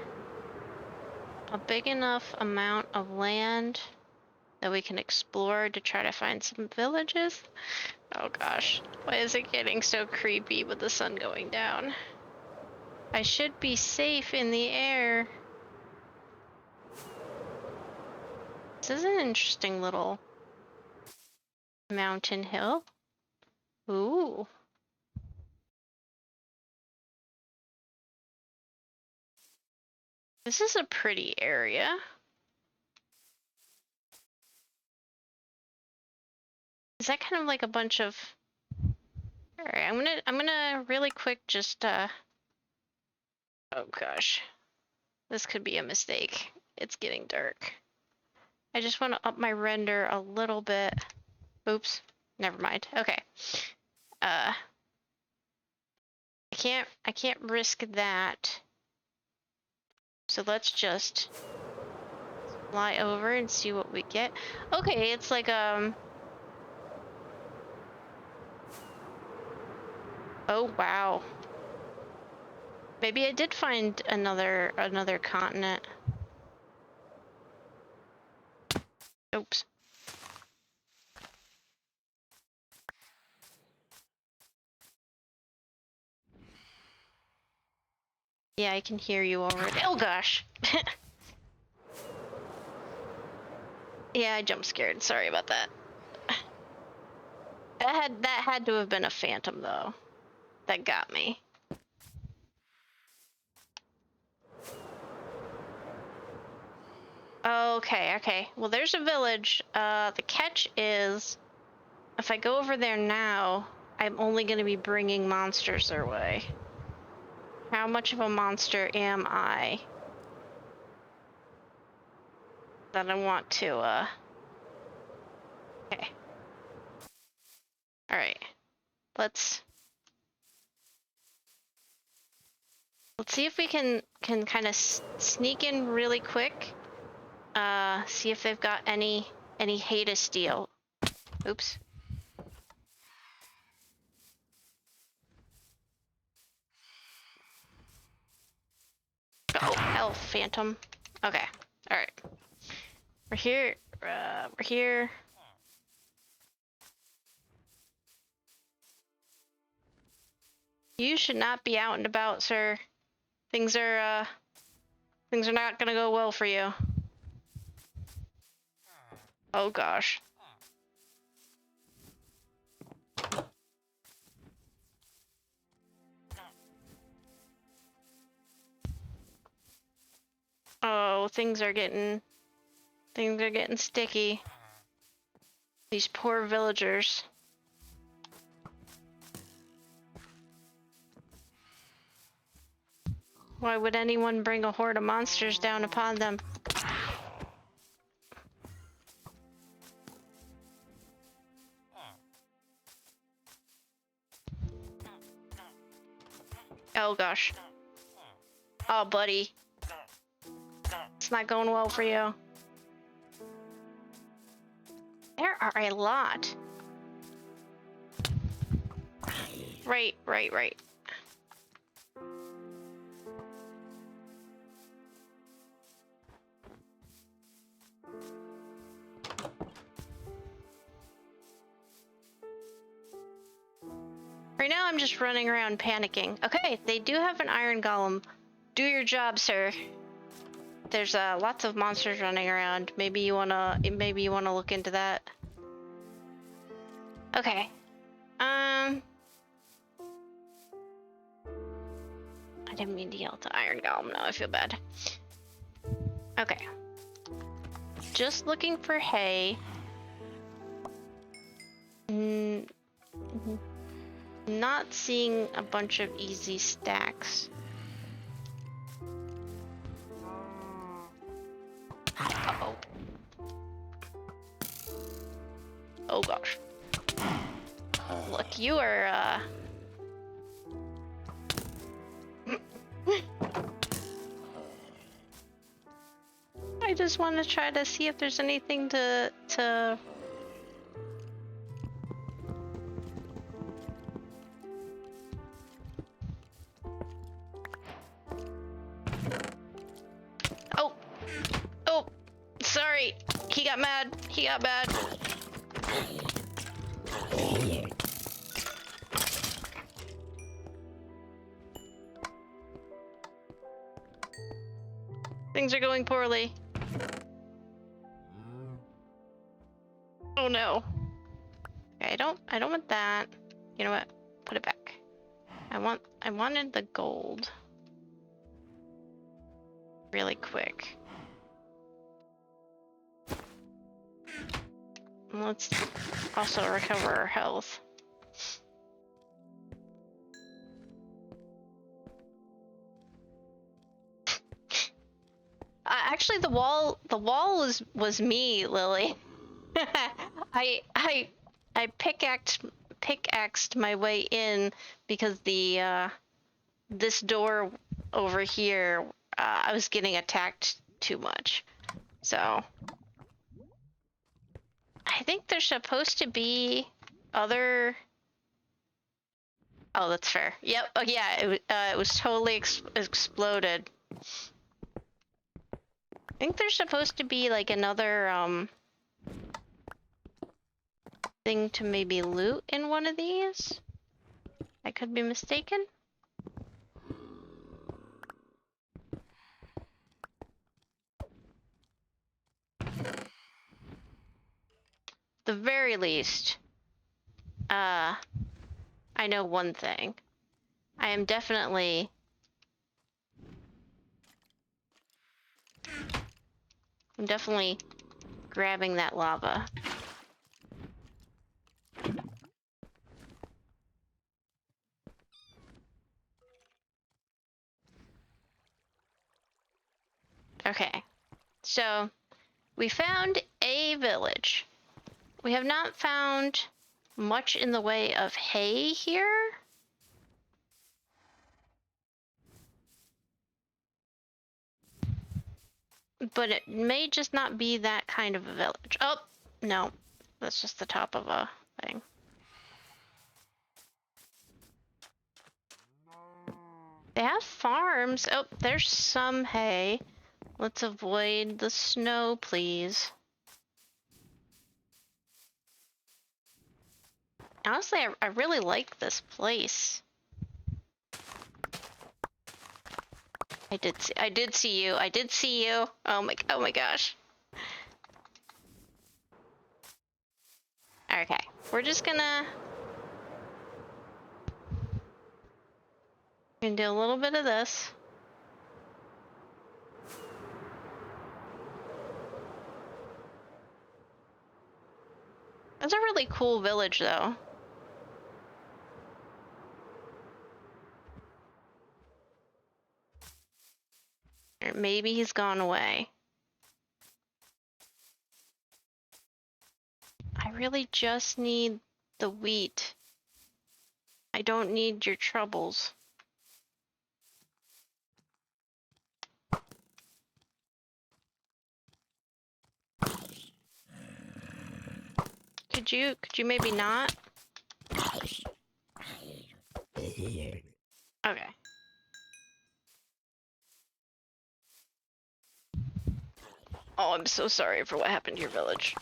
a big enough amount of land that we can explore to try to find some villages. Oh gosh, why is it getting so creepy with the sun going down? I should be safe in the air. This is an interesting little mountain hill. Ooh. This is a pretty area. Is that kind of like a bunch of... Alright, I'm gonna really quick just oh gosh. This could be a mistake. It's getting dark. I just want to up my render a little bit. Oops. Never mind. Okay. I can't risk that. So let's just fly over and see what we get. Okay, it's like oh wow. Maybe I did find another continent. Oops. Yeah, I can hear you already. Oh gosh. Yeah, I jump scared. Sorry about that. That had to have been a phantom though. That got me. Okay. Well, there's a village. The catch is, if I go over there now, I'm only going to be bringing monsters their way. How much of a monster am I? That I want to, okay. Alright. Let's see if we can kind of sneak in really quick. See if they've got any Hada steel. Oops. Oh, hell, phantom. Okay. Alright. We're here. We're here. You should not be out and about, sir. Things are not gonna go well for you. Oh gosh. Oh, things are getting sticky. These poor villagers. Why would anyone bring a horde of monsters down upon them? Oh gosh. Oh buddy. It's not going well for you. There are a lot. Right. Right now I'm just running around panicking. Okay, they do have an iron golem. Do your job, sir. There's lots of monsters running around. Maybe you wanna look into that. Okay. I didn't mean to yell to iron golem. Now I feel bad. Okay. Just looking for hay. Not seeing a bunch of easy stacks. Uh-oh. Oh gosh. Look, you are, I just want to try to see if there's anything to... Oh! Sorry! He got mad! Things are going poorly. Oh no. Okay, I don't want that. You know what? Put it back. I wanted the gold. Really quick. Let's also recover our health. Actually, the wall was me, Lily. I pickaxed my way in because the this door over here, I was getting attacked too much. So I think there's supposed to be other... Oh, that's fair. Yep. Oh yeah, it was totally exploded. I think there's supposed to be like another thing to maybe loot in one of these. I could be mistaken. The very least, I know one thing. I am definitely grabbing that lava. Okay, so we found a village. We have not found much in the way of hay here. But it may just not be that kind of a village. Oh, no. That's just the top of a thing. They have farms. Oh, there's some hay. Let's avoid the snow, please. Honestly, I really like this place. I did see you. Oh my gosh. Okay, we're just gonna do a little bit of this. That's a really cool village, though. Or maybe he's gone away. I really just need the wheat. I don't need your troubles. Could you maybe not? Okay. Oh, I'm so sorry for what happened to your village.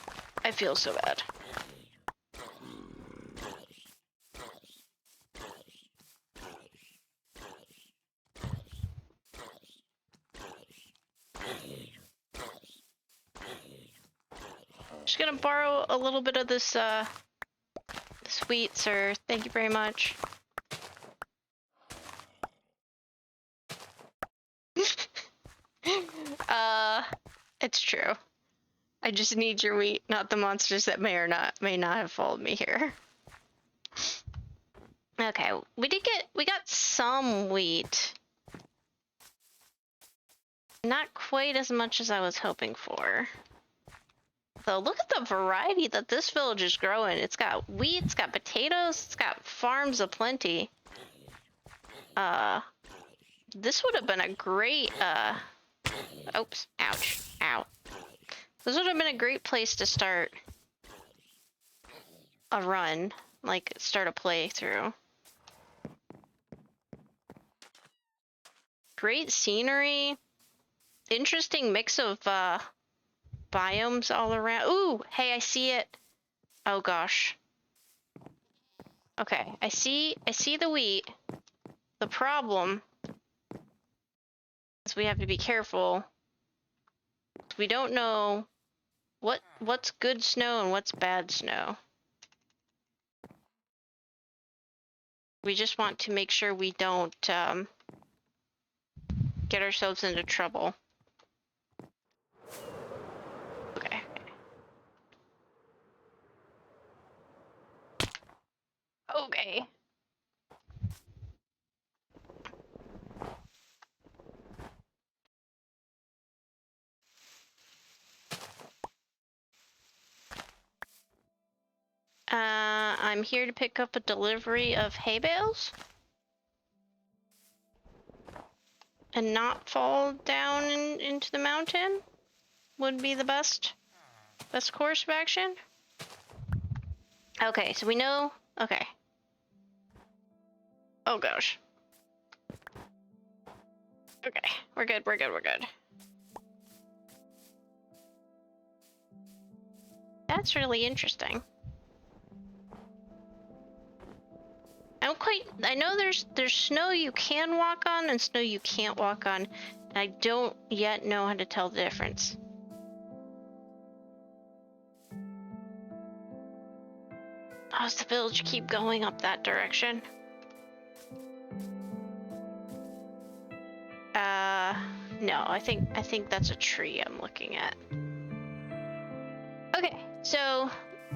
I feel so bad. Just gonna borrow a little bit of this, sweet, sir. Thank you very much. It's true. I just need your wheat, not the monsters that may not have followed me here. Okay, we got some wheat. Not quite as much as I was hoping for. So look at the variety that this village is growing. It's got wheat, it's got potatoes, it's got farms aplenty. This would have been a great, oops, ouch, ow. This would have been a great place to start a run, like start a playthrough. Great scenery. Interesting mix of, biomes all around. Ooh, hey, I see it. Oh gosh. Okay, I see the wheat. The problem is we have to be careful. We don't know what's good snow and what's bad snow. We just want to make sure we don't get ourselves into trouble. Okay. Okay. I'm here to pick up a delivery of hay bales. And not fall down into the mountain would be the best course of action. Okay, so we know. Okay. Oh gosh. Okay, we're good. That's really interesting. I know there's snow you can walk on and snow you can't walk on, and I don't yet know how to tell the difference. Oh, does the village keep going up that direction? No, I think that's a tree I'm looking at. Okay, so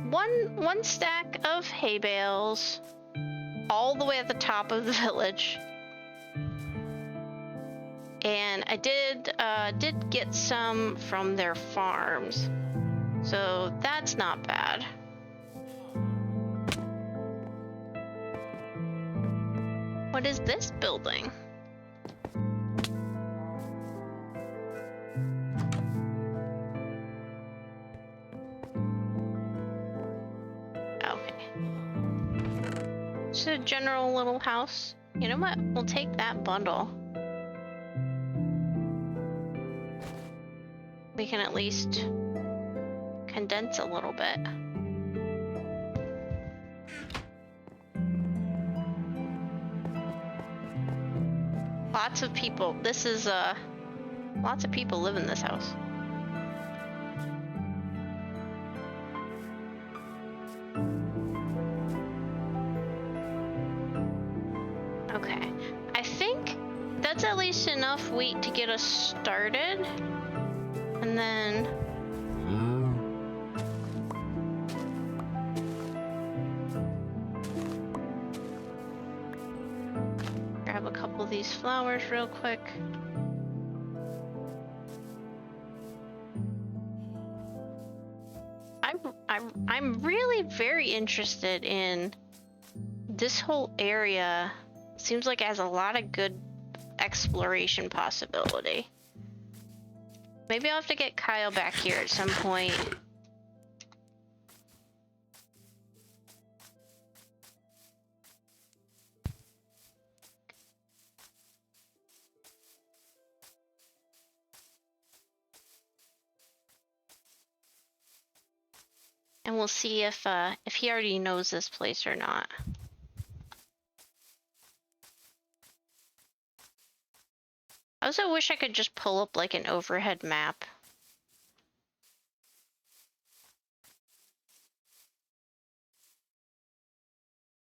one stack of hay bales all the way at the top of the village. And I did get some from their farms. So that's not bad. What is this building? Okay. It's a general little house. You know what? We'll take that bundle. We can at least condense a little bit. Lots of people. This is lots of people live in this house. Okay, I think that's at least enough wheat to get us started, and then grab a couple of these flowers real quick. I'm really very interested in this whole area. Seems like it has a lot of good exploration possibility. Maybe I'll have to get Kyle back here at some point. and we'll see if he already knows this place or not. I also wish I could just pull up like an overhead map.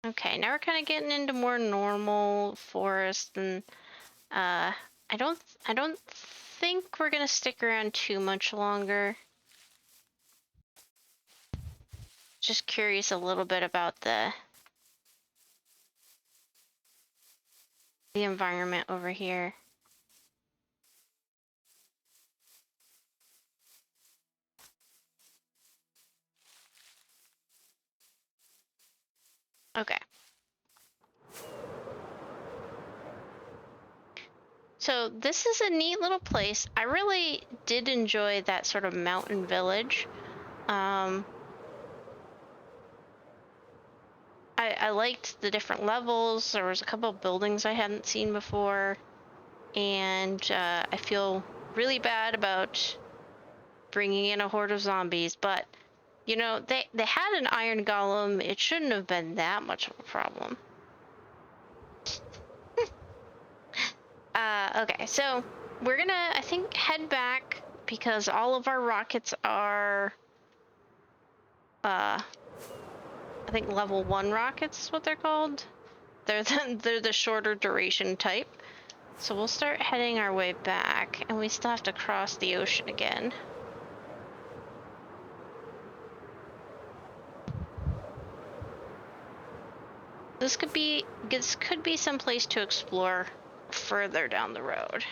Okay, now we're kind of getting into more normal forest, and I don't think we're gonna stick around too much longer. Just curious a little bit about the environment over here. Okay. So this is a neat little place. I really did enjoy that sort of mountain village. I liked the different levels. There was a couple of buildings I hadn't seen before. And I feel really bad about bringing in a horde of zombies, but you know, they had an iron golem. It shouldn't have been that much of a problem. Okay, so we're gonna, I think, head back because all of our rockets are, I think level 1 rockets is what they're called. They're the shorter duration type. So we'll start heading our way back, and we still have to cross the ocean again. This could be some place to explore further down the road.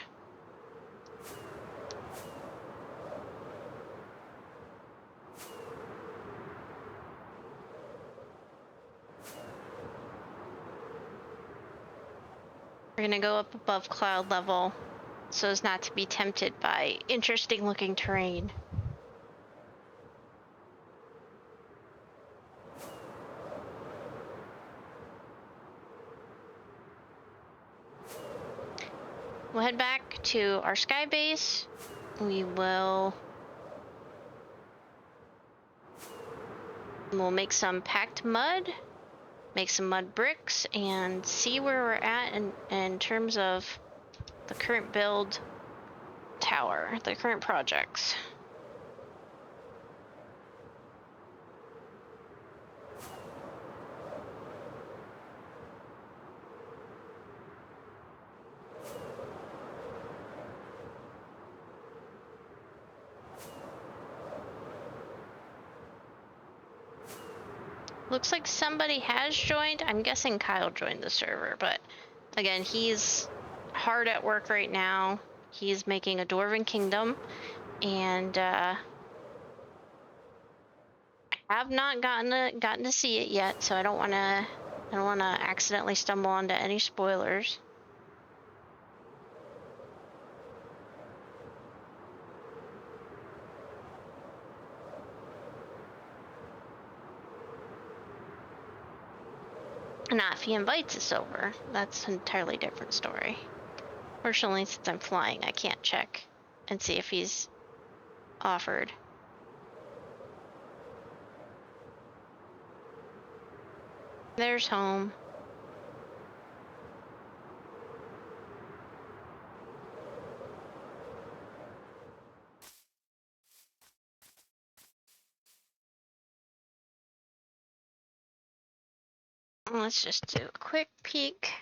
We're gonna go up above cloud level so as not to be tempted by interesting looking terrain. We'll head back to our sky base. We'll make some packed mud, make some mud bricks, and see where we're at in terms of the current build tower, the current projects. Looks like somebody has joined. I'm guessing Kyle joined the server, but again, he's hard at work right now. He's making a Dwarven Kingdom, and I have not gotten to see it yet, so I don't want to accidentally stumble onto any spoilers. Not if he invites us over. That's an entirely different story. Fortunately, since I'm flying, I can't check and see if he's offered. There's home. Let's just do a quick peek.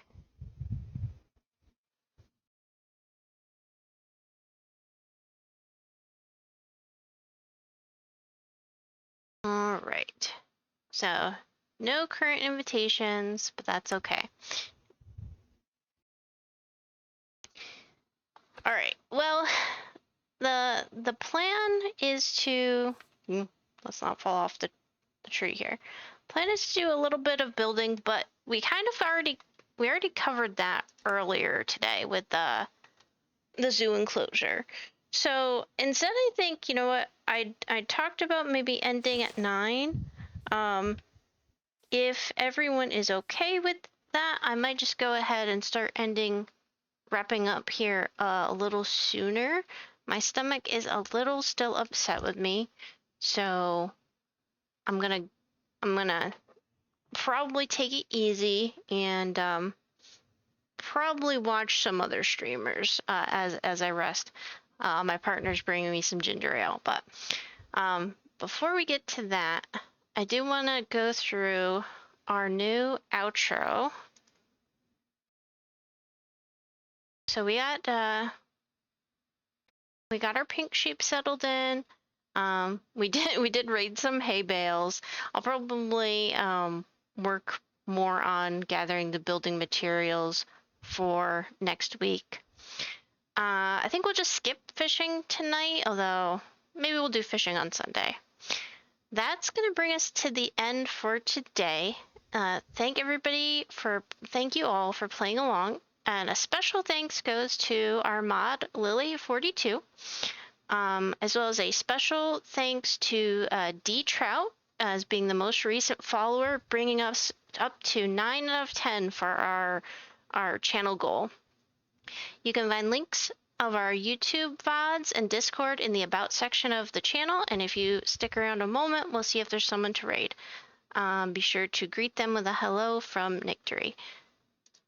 All right. So, no current invitations, but that's okay. All right. Well, the plan is to let's not fall off the tree here. Plan is to do a little bit of building, but we kind of already covered that earlier today with the zoo enclosure. So instead, I think, you know what, I talked about maybe ending at 9. If everyone is okay with that, I might just go ahead and start wrapping up here a little sooner. My stomach is a little still upset with me, so I'm gonna probably take it easy and probably watch some other streamers as I rest. My partner's bringing me some ginger ale, but before we get to that, I do want to go through our new outro. So we got our pink sheep settled in. We did raid some hay bales. I'll probably work more on gathering the building materials for next week. I think we'll just skip fishing tonight, although maybe we'll do fishing on Sunday. That's gonna bring us to the end for today. Thank you all for playing along, and a special thanks goes to our mod Lily42. As well as a special thanks to D Trout as being the most recent follower, bringing us up to 9 out of 10 for our channel goal. You can find links of our YouTube VODs and Discord in the About section of the channel, and if you stick around a moment, we'll see if there's someone to raid. Be sure to greet them with a hello from Nictory.